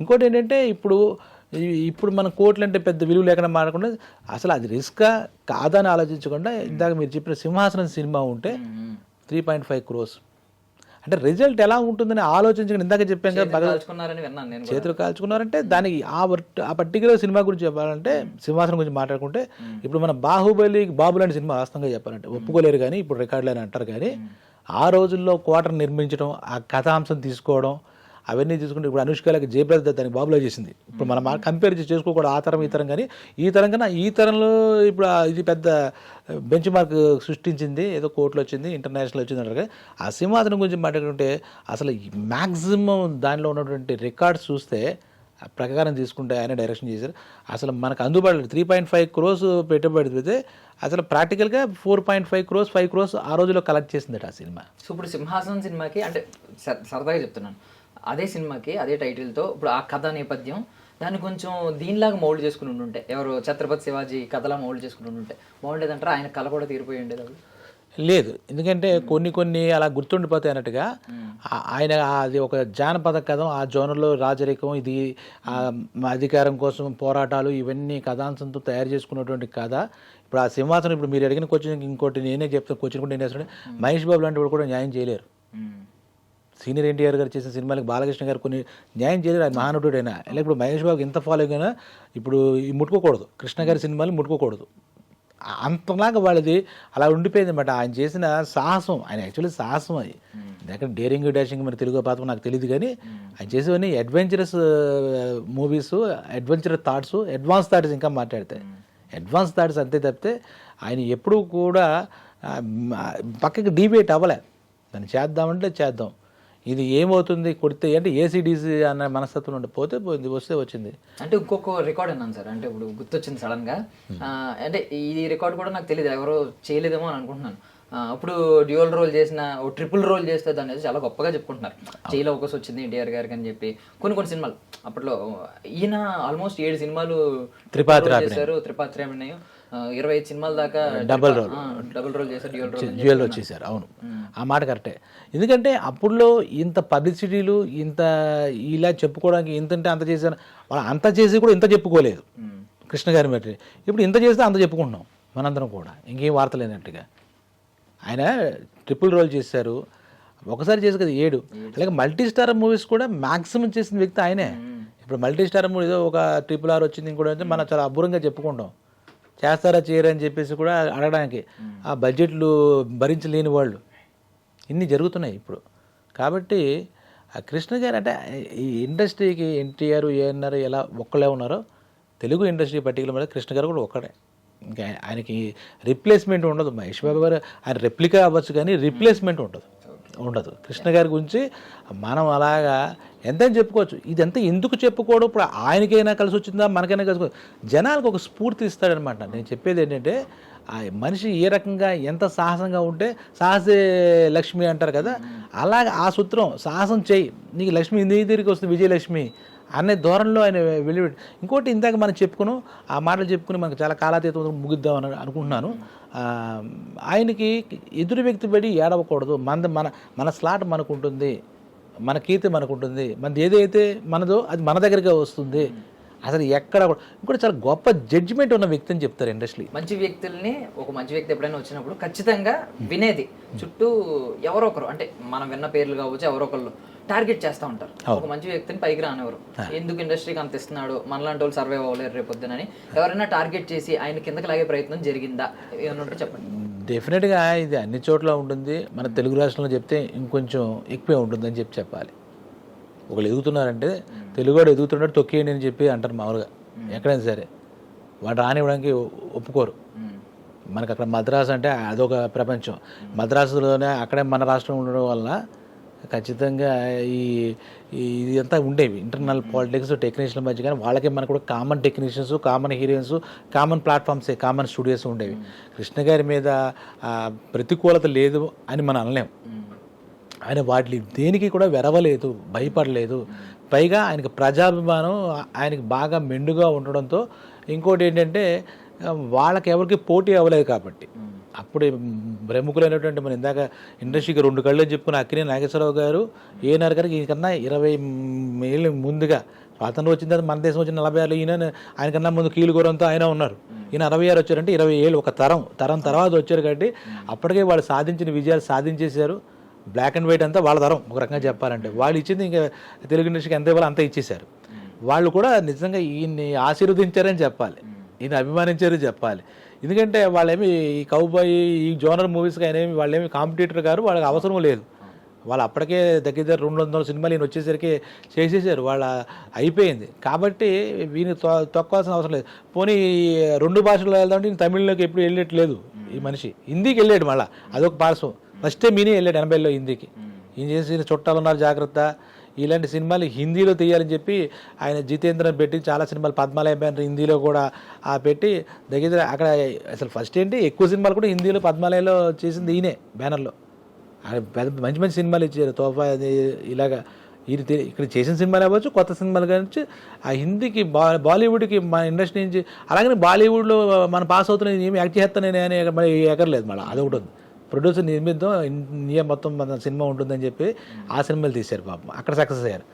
Speaker 3: ఇంకోటి ఏంటంటే ఇప్పుడు మన కోట్లు అంటే పెద్ద విలువ లేకుండా మాడకుండా అసలు అది రిస్కా కాదని ఆలోచించకుండా ఇందాక మీరు చెప్పిన సింహాసనం సినిమా ఉంటే 3.5 crores అంటే రిజల్ట్ ఎలా ఉంటుందని ఆలోచించకుండా ఇందాక చెప్పాం కదా, చేతులు కాల్చుకున్నారంటే దానికి ఆ పర్టికులర్ సినిమా గురించి చెప్పాలంటే సింహాసనం గురించి మాట్లాడుకుంటే ఇప్పుడు మన బాబు లాంటి సినిమా వాస్తవంగా చెప్పాలంటే ఒప్పుకోలేరు, కానీ ఇప్పుడు రికార్డులు అని అంటారు, కానీ ఆ రోజుల్లో క్వార్టర్ నిర్మించడం, ఆ కథాంశం తీసుకోవడం అవన్నీ తీసుకుంటే ఇప్పుడు అనుష్కలకి జయప్రద దానికి బాబులో చేసింది. ఇప్పుడు మనం కంపేర్ చేసుకోకూడదు ఆ తరం ఈ తరం, కానీ ఈ తరం కన్నా ఈ తరంలో ఇప్పుడు ఇది పెద్ద బెంచ్ మార్క్ సృష్టించింది, ఏదో కోర్టులో వచ్చింది, ఇంటర్నేషనల్ వచ్చింది అంటారు. ఆ సింహాసనం గురించి మాట్లాడుకుంటే అసలు మ్యాక్సిమం దానిలో ఉన్నటువంటి రికార్డ్స్ చూస్తే ప్రకారం తీసుకుంటే ఆయన డైరెక్షన్ చేశారు. అసలు మనకు అందుబాటులో 3.5 crores పెట్టుబడి పెడితే అసలు ప్రాక్టికల్గా 4.5 crores 5 crores ఆ రోజులో కలెక్ట్ చేసిందట ఆ సినిమా.
Speaker 2: సో ఇప్పుడు సింహాసనం సినిమాకి అంటే సరదాగా చెప్తున్నాను, అదే సినిమాకి అదే టైటిల్తో ఇప్పుడు ఆ కథ నేపథ్యం దాన్ని కొంచెం దీనిలాగా మౌల్డ్ చేసుకుని ఉంటుంటే, ఎవరు ఛత్రపతి శివాజీ కథలా మౌల్డ్ చేసుకుని ఉంటుంటే బాగుండేదంటారా? ఆయన కళ కూడా తీరిపోయి ఉండేది అది
Speaker 3: లేదు, ఎందుకంటే కొన్ని అలా గుర్తుండిపోతాయి అన్నట్టుగా ఆయన అది ఒక జానపద కథం, ఆ జోనర్లో రాజరికం, ఇది అధికారం కోసం పోరాటాలు, ఇవన్నీ కథాంశంతో తయారు చేసుకున్నటువంటి కథ. ఇప్పుడు ఆ సింహాసనం ఇప్పుడు మీరు అడిగిన క్వశ్చన్ ఇంకోటి నేనే చెప్తాను, క్వశ్చన్ కూడా నేనే మహేష్ బాబు లాంటి వాడు కూడా న్యాయం చేయలేరు. సీనియర్ ఎన్టీఆర్ గారు చేసిన సినిమాలకు బాలకృష్ణ గారు కొన్ని న్యాయం చేయలేరు, ఆయన మహానటుడైనా. ఇలా ఇప్పుడు మహేష్ బాబుకి ఎంత ఫాలోయింగ్ అయినా ఇప్పుడు ముట్టుకోకూడదు, కృష్ణ గారి సినిమాలు ముట్టుకోకూడదు, అంతలాగా వాళ్ళది అలా ఉండిపోయింది అన్నమాట. ఆయన చేసిన సాహసం, ఆయన యాక్చువల్లీ సాహసం అది, ఎందుకంటే డేరింగ్ డాషింగ్ మరి తెలుగు పాత్ర నాకు తెలియదు, కానీ ఆయన చేసేవన్నీ adventurous movies, adventurous thoughts, advance thoughts ఇంకా మాట్లాడతాయి, అడ్వాన్స్ థాట్స్ అంతే తప్పితే ఆయన ఎప్పుడూ కూడా పక్కకి డిబేట్ అవ్వలే. దాన్ని చేద్దామంటే చేద్దాం, ఇది ఏమవుతుంది కొడితే అంటే ఏసీడీసీ అన్న మనస్తత్వం ఉంటే పోతే పోయింది, వస్తే వచ్చింది.
Speaker 2: అంటే ఇంకొక రికార్డ్ అన్నాను సార్, అంటే ఇప్పుడు గుర్తొచ్చింది సడన్గా, అంటే ఈ రికార్డ్ కూడా నాకు తెలియదు, ఎవరో చేయలేదేమో అని అనుకుంటున్నాను. అప్పుడు డ్యూయల్ రోల్ చేసిన ట్రిపుల్ రోల్ చేస్తే దాన్ని చాలా గొప్పగా చెప్పుకుంటున్నారు. జైలు అవకాశం వచ్చింది ఎన్టీఆర్ గారికి అని చెప్పి కొన్ని సినిమాలు అప్పట్లో ఈయన ఆల్మోస్ట్ 7 సినిమాలు చేశారు, త్రిపాత్రాభినయం 25 సినిమాల దాకా డబుల్ రోల్ చేశారు,
Speaker 3: డ్యూయల్ రోల్ చేశారు. అవును, ఆ మాట కరెక్టే. ఎందుకంటే అప్పుడులో ఇంత పబ్లిసిటీలు, ఇంత ఇలా చెప్పుకోవడానికి ఇంతంటే అంత చేశారు, వాళ్ళు అంత చేసి కూడా ఇంత చెప్పుకోలేదు కృష్ణ గారి మెటీరియల్. ఇప్పుడు ఇంత చేస్తే అంత చెప్పుకుంటున్నాం మనందరం కూడా, ఇంకేం వార్త లేనట్టుగా. ఆయన ట్రిపుల్ రోల్ చేశారు, ఒకసారి చేసి కదా 7, అలాగే మల్టీ స్టార్ మూవీస్ కూడా మ్యాక్సిమం చేసిన వ్యక్తి ఆయనే. ఇప్పుడు మల్టీ స్టార్ మూవీ ఏదో ఒక RRR వచ్చింది, ఇంకోటి మనం చాలా అబ్బురంగా చెప్పుకుంటాం, చేస్తారా చేయరా అని చెప్పేసి కూడా అడగడానికి ఆ బడ్జెట్లు భరించలేని వాళ్ళు ఇన్ని జరుగుతున్నాయి ఇప్పుడు. కాబట్టి ఆ కృష్ణ గారు అంటే ఈ ఇండస్ట్రీకి ఎన్టీఆర్ ఏఎన్ఆర్ ఎలా ఒక్కలే ఉన్నారో, తెలుగు ఇండస్ట్రీ పర్టికులర్ మీద కృష్ణ గారు కూడా ఒక్కడే. ఇంకా ఆయనకి రీప్లేస్మెంట్ ఉండదు. మహేష్ బాబు గారు ఆయన రెప్లికా అవ్వచ్చు, కానీ రీప్లేస్మెంట్ ఉండదు. కృష్ణ గారి గురించి మనం అలాగా ఎంతైనా చెప్పుకోవచ్చు. ఇదంతా ఎందుకు చెప్పుకోవడం, ఇప్పుడు ఆయనకైనా కలిసి వచ్చిందా మనకైనా కలిసి, జనాలకు ఒక స్ఫూర్తి ఇస్తాడనమాట. నేను చెప్పేది ఏంటంటే ఆ మనిషి ఏ రకంగా ఎంత సాహసంగా ఉంటే సాహసే లక్ష్మి అంటారు కదా, అలాగే ఆ సూత్రం సాహసం చేయి, నీకు లక్ష్మి నీ దగ్గరికి వస్తుంది, విజయలక్ష్మి అనే ధోరణిలో ఆయన వెళ్ళి. ఇంకోటి ఇందాక మనం చెప్పుకున్నాం, ఆ మాటలు చెప్పుకుని మనకు చాలా కాలాతీతం ముగిద్దామని అనుకుంటున్నాను. ఆయనకి ఎదురు వ్యక్తి పడి ఏడవకూడదు, మన స్లాట్ మనకు ఉంటుంది, మన కీర్తి మనకు ఉంటుంది, మనది ఏదైతే మనదో అది మన దగ్గరగా వస్తుంది. అసలు ఎక్కడ కూడా ఇంకోటి చాలా గొప్ప జడ్జిమెంట్ ఉన్న వ్యక్తి అని చెప్తారు ఇండస్ట్రీ.
Speaker 2: మంచి వ్యక్తుల్ని ఒక మంచి వ్యక్తి ఎప్పుడైనా వచ్చినప్పుడు ఖచ్చితంగా వినేది చుట్టూ ఎవరో ఒకరు, అంటే మనం విన్న పేర్లు కావచ్చు, ఎవరో ఒకళ్ళు టార్గెట్ చేస్తూ ఉంటారు. ఒక మంచి వ్యక్తిని పైకి రానివ్వరు, ఎందుకు ఇండస్ట్రీకి అంత ఇస్తున్నాడు, మనలాంటి వాళ్ళు సర్వైవ్ అవ్వలేరు రేపొద్దునని ఎవరైనా టార్గెట్ చేసి ఆయన కిందకి లాగే ప్రయత్నం జరిగిందా ఏమన్నా చెప్పండి.
Speaker 3: డెఫినెట్గా ఇది అన్ని చోట్ల ఉంటుంది. మన తెలుగు రాష్ట్రంలో చెప్తే ఇంకొంచెం ఎక్కువే ఉంటుందని చెప్పాలి. ఒకళ్ళు ఎదుగుతున్నారంటే తెలుగువాడు ఎదుగుతున్నాడు తొక్కేయండి అని చెప్పి అంటారు మామూలుగా ఎక్కడైనా సరే. వాడు రానివ్వడానికి ఒప్పుకోరు. మనకు అక్కడ మద్రాసు అంటే అదొక ప్రపంచం. మద్రాసులోనే అక్కడే మన రాష్ట్రం ఉండడం వల్ల ఖచ్చితంగా ఇది అంతా ఉండేవి ఇంటర్నల్ పాలిటిక్స్ టెక్నీషియన్ల మధ్య. కానీ వాళ్ళకి మనకు కూడా common technicians, common heroines, common ప్లాట్ఫామ్సే, కామన్ స్టూడియోస్ ఉండేవి. కృష్ణ గారి మీద ప్రతికూలత లేదు అని మనం అనలేం. ఆయన వాటి దేనికి కూడా వెరవలేదు, భయపడలేదు. పైగా ఆయనకి ప్రజాభిమానం ఆయనకి బాగా మెండుగా ఉండడంతో ఇంకోటి ఏంటంటే వాళ్ళకి ఎవరికి పోటీ అవ్వలేదు కాబట్టి అప్పుడు ప్రముఖులైనటువంటి మన ఇందాక ఇండస్ట్రీకి 2 కళ్ళు చెప్పుకున్న అక్కినేని నాగేశ్వరరావు గారు ఏనారు గారికి ఈయనకన్నా 20 ఏళ్ళు ముందుగా స్వాతంత్రం వచ్చిన తర్వాత మన దేశం వచ్చిన 46 ఈయన ఆయనకన్నా ముందు కీలుగూరంతో ఆయన ఉన్నారు. ఈయన 66 వచ్చారంటే 20 ఏళ్ళు ఒక తరం తర్వాత వచ్చారు కాబట్టి అప్పటికే వాళ్ళు సాధించిన విజయాలు సాధించేశారు. బ్లాక్ అండ్ వైట్ అంతా వాళ్ళ తరం ఒక రకంగా చెప్పాలంటే. వాళ్ళు ఇచ్చింది ఇంకా తెలుగు ఇండస్ట్రీకి ఎంత ఇవ్వాలో అంతా ఇచ్చేశారు. వాళ్ళు కూడా నిజంగా ఈయన్ని ఆశీర్వదించారని చెప్పాలి, ఈయన అభిమానించారు చెప్పాలి. ఎందుకంటే వాళ్ళేమి ఈ కౌబాయ్ ఈ జోనర్ మూవీస్కి ఆయనేమి వాళ్ళేమి కాంపిటీటర్ గారు, వాళ్ళకి అవసరం లేదు. వాళ్ళు అప్పటికే దగ్గర 200 సినిమాలు ఈయన వచ్చేసరికి చేసేసారు, వాళ్ళ అయిపోయింది. కాబట్టి వీని తొక్కాల్సిన అవసరం లేదు. పోనీ 2 భాషల్లో వెళ్దామంటే ఈయన తమిళ్లోకి ఎప్పుడు వెళ్ళట్లేదు ఈ మనిషి. హిందీకి వెళ్ళాడు మళ్ళీ, అదొక పార్శ్వం. ఫస్ట్ టైం ఈయన వెళ్ళాడు 80లో హిందీకి. ఈయన చేసిన చుట్టాలు ఉన్నారు జాగ్రత్త ఇలాంటి సినిమాలు హిందీలో తీయాలని చెప్పి ఆయన జితేంద్రని పెట్టి చాలా సినిమాలు పద్మాలయ బ్యానర్ హిందీలో కూడా పెట్టి దగ్గర అక్కడ అసలు ఫస్ట్ ఏంటి ఎక్కువ సినిమాలు కూడా హిందీలో పద్మాలయలో చేసింది ఈయనే బ్యానర్లో. మంచి మంచి సినిమాలు ఇచ్చారు. తోఫా ఇలాగా ఈయన ఇక్కడ చేసిన సినిమాలు అవ్వచ్చు, కొత్త సినిమాలు కానీ ఆ హిందీకి బాలీవుడ్కి మన ఇండస్ట్రీ నుంచి. అలాగని బాలీవుడ్లో మనం పాస్ అవుతున్నాయి ఏమి యాక్ట్ చేస్తానని అని మరి ఎగరలేదు. మళ్ళీ అదొకటి ఉంది. ప్రొడ్యూసర్ నిర్మిద్దాం ఇండియా మొత్తం మన సినిమా ఉంటుందని చెప్పి ఆ సినిమాలు తీశారు పాపం, అక్కడ సక్సెస్ అయ్యారు.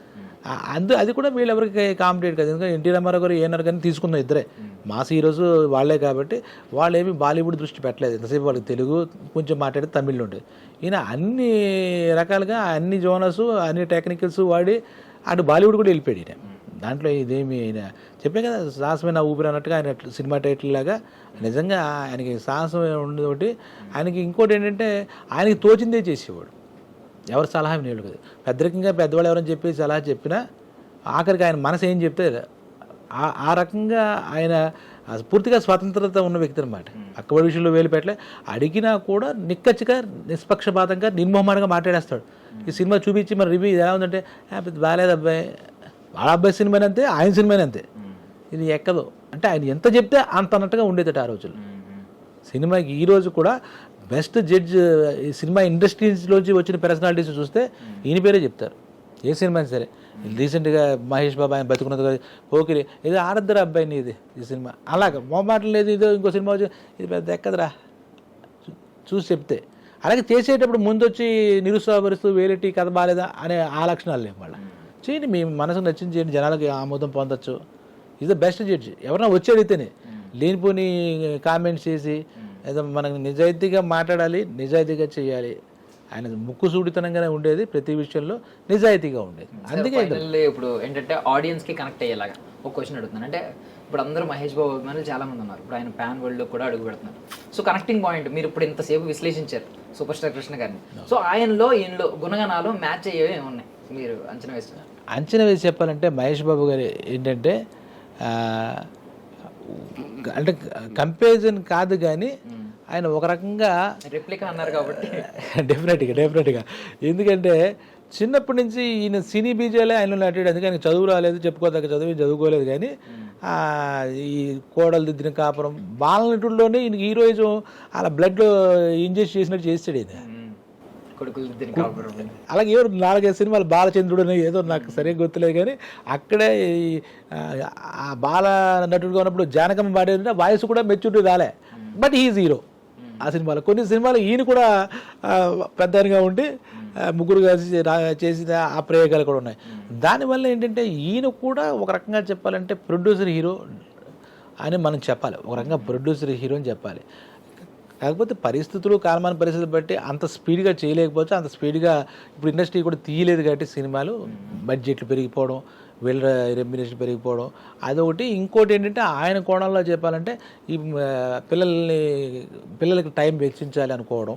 Speaker 3: అది కూడా వీళ్ళెవరికి కాంపిటేట్ కాదు. ఎందుకంటే ఎన్టీ రామారావు గారు ఏఎన్ఆర్ గారిని తీసుకున్న ఇద్దరే మాస్ హీరోస్ వాళ్ళే కాబట్టి వాళ్ళు ఏమి బాలీవుడ్ దృష్టి పెట్టలేదు. ఎంతసేపు వాళ్ళకి తెలుగు కొంచెం మాట్లాడితే తమిళ్లో ఉండేది. ఈయన అన్ని రకాలుగా అన్ని జోనర్స్ అన్ని టెక్నికల్స్ వాడి అటు బాలీవుడ్ కూడా వెళ్ళిపోయాడు ఈయన. దాంట్లో ఇదేమి చెప్పే కదా సాహసమైన ఊపిరి అన్నట్టుగా ఆయన సినిమా టైటిల్ లాగా నిజంగా ఆయనకి సాహసం ఉండేది ఒకటి. ఆయనకి ఇంకోటి ఏంటంటే ఆయనకి తోచిందే చేసేవాడు, ఎవరు సలహా వినేవాడు కదా. పెద్దరికంగా పెద్దవాళ్ళు ఎవరని చెప్పి సలహా చెప్పినా ఆఖరికి ఆయన మనసు ఏం చెప్తే ఆ రకంగా ఆయన పూర్తిగా స్వతంత్రత ఉన్న వ్యక్తి అనమాట. అక్కడి విషయంలో వేలు పెట్టలే, అడిగినా కూడా నిక్కచ్చిగా నిష్పక్షపాతంగా నిర్మోహమానంగా మాట్లాడేస్తాడు. ఈ సినిమా చూపించి మన రివ్యూ ఎలా ఉందంటే బాగాలేదు అబ్బాయి, వాళ్ళ అబ్బాయి సినిమాని అంతే, ఆయన సినిమాని అంతే, ఇది ఎక్కదు అంటే ఆయన ఎంత చెప్తే అంత అన్నట్టుగా ఉండేదట ఆ రోజుల్లో. సినిమాకి ఈరోజు కూడా బెస్ట్ జడ్జ్ ఈ సినిమా ఇండస్ట్రీస్లోంచి వచ్చిన పర్సనాలిటీస్ చూస్తే ఈయన పేరే చెప్తారు ఏ సినిమా సరే. రీసెంట్గా మహేష్ బాబు ఆయన బతుకున్నది కదా పోకిరి, ఏదో ఆడద్దరు అబ్బాయిని ఇది ఈ సినిమా అలాగా మొహమాటం లేదు. ఇదో ఇంకో సినిమా వచ్చి ఇది పెద్ద ఎక్కదరా చూసి చెప్తే. అలాగే చేసేటప్పుడు ముందు వచ్చి నిరుత్సాహపరుస్తూ వేరేటి కథ బాగాలేదా అనే ఆ లక్షణాలు లేవు. వాళ్ళ చేయండి, మీ మనసుకు నచ్చింది చేయండి, జనాలకి ఆమోదం పొందొచ్చు. ఇది ద బెస్ట్ జడ్జి. ఎవరైనా వచ్చి అడిగితేనే లేనిపోని కామెంట్స్ చేసి ఏదో మనకు నిజాయితీగా మాట్లాడాలి, నిజాయితీగా చేయాలి. ఆయన ముక్కుసూడితనంగానే ఉండేది, ప్రతి విషయంలో నిజాయితీగా ఉండేది. అందుకే
Speaker 2: ఇప్పుడు ఏంటంటే ఆడియన్స్కి కనెక్ట్ అయ్యేలాగా ఒక క్వశ్చన్ అడుగుతున్నాను. అంటే ఇప్పుడు అందరూ మహేష్ బాబు అభిమానులు చాలా మంది ఉన్నారు, ఇప్పుడు ఆయన ప్యాన్ వరల్డ్లో కూడా అడుగు పెడుతున్నారు. సో కనెక్టింగ్ పాయింట్ మీరు ఇప్పుడు ఇంతసేపు విశ్లేషించారు సూపర్ స్టార్ కృష్ణ గారిని. సో ఆయనలో ఈయనలో గుణగణాలు మ్యాచ్ అయ్యేవి ఏమున్నాయి మీరు అంచనా వేస్తున్నారు?
Speaker 3: అంచనా వేసి చెప్పాలంటే మహేష్ బాబు గారు ఏంటంటే అంటే కంపారిజన్ కాదు కానీ ఆయన ఒక రకంగా
Speaker 2: రెప్లికా అన్నారు కాబట్టి
Speaker 3: డెఫినెట్గా ఎందుకంటే చిన్నప్పటి నుంచి ఈయన సినీ బీజాలే ఆయన నాటాడు. అందుకని చదువు రాలేదు, చెప్పుకోదగ్గ చదువుకోలేదు. కానీ ఈ కోడలు దిద్దిన కాపురం బాలనటుల్లోనే ఈయన హీరోయిజం అలా బ్లడ్లో ఇంజెస్ట్ చేసినట్టు చేస్తాడు ఈయన. అలాగే ఎవరు 4-5 సినిమాలు బాలచంద్రుడు అని ఏదో నాకు సరిగ్గా గుర్తులేదు కానీ అక్కడే ఆ బాల నటుడుగా ఉన్నప్పుడు జానకమ్మ పాడేదంటే వాయిస్ కూడా మెచ్యూరిటీ రాలే, బట్ ఈజ్ హీరో ఆ సినిమాలో. కొన్ని సినిమాలు ఈయన కూడా పెద్దగా ఉండి ముగ్గురు కలిసి చేసిన ఆ ప్రయోగాలు కూడా ఉన్నాయి. దానివల్ల ఏంటంటే ఈయన కూడా ఒక రకంగా చెప్పాలంటే ప్రొడ్యూసర్ హీరో అని మనం చెప్పాలి, ఒక రకంగా ప్రొడ్యూసర్ హీరో అని చెప్పాలి. కాకపోతే పరిస్థితులు కాలమాన పరిస్థితులు బట్టి అంత స్పీడ్గా చేయలేకపోవచ్చు, అంత స్పీడ్గా ఇప్పుడు ఇండస్ట్రీ కూడా తీయలేదు కాబట్టి సినిమాలు బడ్జెట్లు పెరిగిపోవడం వీళ్ళ రెమ్యునేషన్ పెరిగిపోవడం అదొకటి. ఇంకోటి ఏంటంటే ఆయన కోణంలో చెప్పాలంటే ఈ పిల్లలకి టైం వెచ్చించాలి అనుకోవడం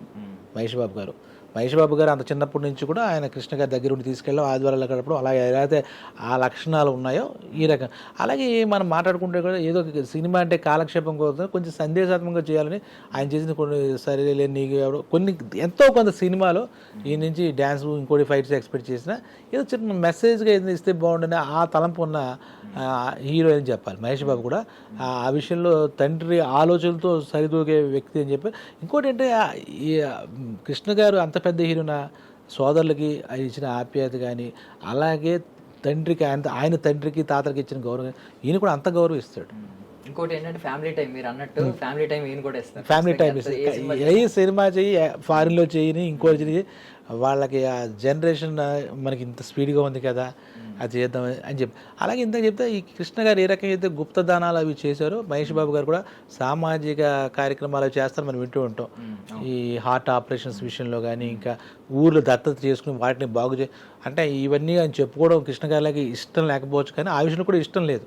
Speaker 3: మహేష్ బాబు గారు అంత చిన్నప్పటి నుంచి కూడా ఆయన కృష్ణ గారి దగ్గర ఉండి తీసుకెళ్ళడం, ఆదివారాలు గడపడం, అలాగే ఏదైతే ఆ లక్షణాలు ఉన్నాయో ఈ రకం. అలాగే మనం మాట్లాడుకుంటే కూడా ఏదో ఒక సినిమా అంటే కాలక్షేపం కోసం కొంచెం సందేశాత్మకంగా చేయాలని ఆయన చేసిన కొన్ని సరే నీకు కొన్ని ఎంతో కొంత సినిమాలో ఈ నుంచి డ్యాన్స్ ఇంకోటి ఫైట్స్ ఎక్స్పెక్ట్ చేసిన ఏదో చిన్న మెసేజ్గా ఏదైనా ఇస్తే బాగుండని ఆ తలంపు ఉన్న హీరో అని చెప్పాలి మహేష్ బాబు కూడా. ఆ విషయంలో తండ్రి ఆలోచనలతో సరిదూగే వ్యక్తి అని చెప్పి. ఇంకోటి అంటే ఈ కృష్ణ గారు అంత పెద్ద హీరోన సోదరులకి ఆయన ఇచ్చిన ఆప్యాయత కానీ, అలాగే తండ్రికి ఆయన తండ్రికి తాతలకి ఇచ్చిన గౌరవం ఈయన కూడా అంత గౌరవిస్తాడు.
Speaker 2: ఇంకోటి ఏంటంటే ఫ్యామిలీ టైం, మీరు అన్నట్టు ఫ్యామిలీ టైం ఈయన కూడా ఇస్తారు.
Speaker 3: ఫ్యామిలీ టైం ఏ సినిమా చెయ్యి, ఫారిన్లో చేయని ఇంకోటి చెయ్యి, వాళ్ళకి ఆ జనరేషన్ మనకి ఇంత స్పీడ్గా ఉంది కదా అది చేద్దాం అని చెప్పి. అలాగే ఇంత చెప్తే ఈ కృష్ణ గారు ఏ రకంగా అయితే గుప్తదానాలు అవి చేశారో మహేష్ బాబు గారు కూడా సామాజిక కార్యక్రమాలు అవి చేస్తారు, మనం వింటూ ఉంటాం. ఈ హార్ట్ ఆపరేషన్స్ విషయంలో కానీ, ఇంకా ఊర్లు దత్తత చేసుకుని వాటిని బాగు అంటే ఇవన్నీ ఆయన చెప్పుకోవడం కృష్ణ గారికి ఇష్టం లేకపోవచ్చు, కానీ ఆ విషయంలో కూడా ఇష్టం లేదు.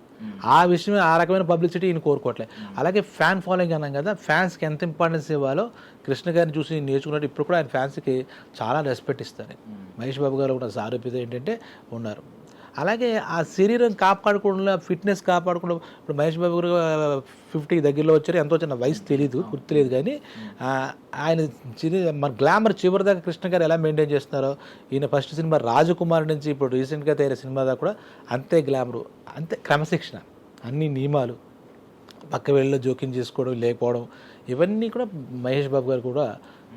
Speaker 3: ఆ విషయం ఆ రకమైన పబ్లిసిటీ ఈయన కోరుకోవట్లేదు. అలాగే ఫ్యాన్ ఫాలోయింగ్ అన్నాం కదా, ఫ్యాన్స్కి ఎంత ఇంపార్టెన్స్ ఇవ్వాలో కృష్ణ గారిని చూసి నేర్చుకున్నట్టు ఇప్పుడు కూడా ఆయన ఫ్యాన్స్కి చాలా రెస్పెక్ట్ ఇస్తారు. మహేష్ బాబు గారు కూడా సారూప్యత ఏంటంటే ఉన్నారు. అలాగే ఆ శరీరం కాపాడుకోవడంలో, ఫిట్నెస్ కాపాడుకోవడం. ఇప్పుడు మహేష్ బాబు గారు 50 దగ్గరలో వచ్చారు, ఎంతో చిన్న వయసు తెలియదు, గుర్తులేదు, కానీ ఆయన మన గ్లామర్ చివరిదాకా కృష్ణ గారు ఎలా మెయింటైన్ చేస్తున్నారో, ఈయన ఫస్ట్ సినిమా రాజకుమార్ నుంచి ఇప్పుడు రీసెంట్గా తయారైన సినిమా దాకా కూడా అంతే గ్లామరు, అంతే క్రమశిక్షణ, అన్ని నియమాలు, పక్క వెళ్ళలో జోక్యం చేసుకోవడం లేకపోవడం, ఇవన్నీ కూడా మహేష్ బాబు గారు కూడా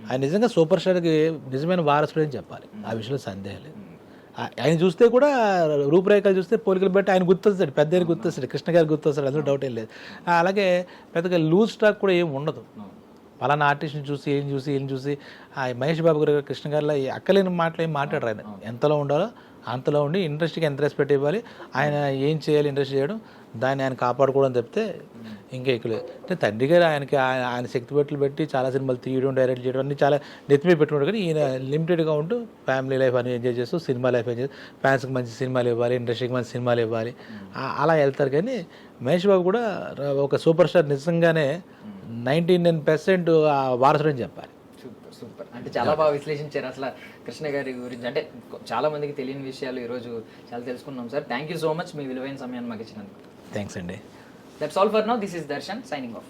Speaker 3: ఆయన నిజంగా సూపర్ స్టార్కి నిజమైన వారసుడు అని చెప్పాలి. ఆ విషయంలో సందేహం లేదు. ఆయన చూస్తే కూడా రూపురేఖలు చూస్తే పోలికలు బట్టి ఆయన గుర్తొస్తాడు, పెద్ద ఆయన గుర్తొస్తాడు, కృష్ణ గారు గుర్తొస్తాడు, అందులో డౌట్ ఏం లేదు. అలాగే పెద్దగా లూజ్ స్టాక్ కూడా ఏం ఉండదు. పలానా ఆర్టిస్ట్ని చూసి ఏం చూసి మహేష్ బాబు గారు కృష్ణ గారిలో అక్కలేని మాటలు ఏం మాట్లాడరు. ఆయన ఎంతలో ఉండాలో అంతలో ఉండి ఇండస్ట్రీకి ఎంత రెస్పెక్ట్ ఇవ్వాలి, ఆయన ఏం చేయాలి ఇండస్ట్రీ చేయడం, దాన్ని ఆయన కాపాడుకోవడం తప్పితే ఇంకా ఎక్కువ. అంటే తండ్రి గారు ఆయన శక్తి పెట్టులు పెట్టి చాలా సినిమాలు తీయడం, డైరెక్ట్ చేయడం అన్నీ చాలా నెత్తిమీ పెట్టుకుంటారు. కానీ ఈయన లిమిటెడ్గా ఉంటూ ఫ్యామిలీ లైఫ్ అని ఎంజాయ్ చేస్తూ సినిమా లైఫ్ ఎంజాయ్ చేస్తూ ఫ్యాన్స్కి మంచి సినిమాలు ఇవ్వాలి, ఇండస్ట్రీకి మంచి సినిమాలు ఇవ్వాలి, అలా వెళ్తారు. కానీ మహేష్ బాబు కూడా ఒక సూపర్ స్టార్, నిజంగానే 99% వారసుడు అని చెప్పాలి.
Speaker 2: సూపర్. అంటే చాలా బాగా విశ్లేషించారు అసలు కృష్ణ గారి గురించి. అంటే చాలా మందికి తెలియని విషయాలు ఈరోజు చాలా తెలుసుకున్నాం sir. Thank you so much మీ విలువైన సమయాన్ని మాకు ఇచ్చినందుకు.
Speaker 3: థ్యాంక్స్ అండి.
Speaker 2: That's all for now. This is Darshan signing off.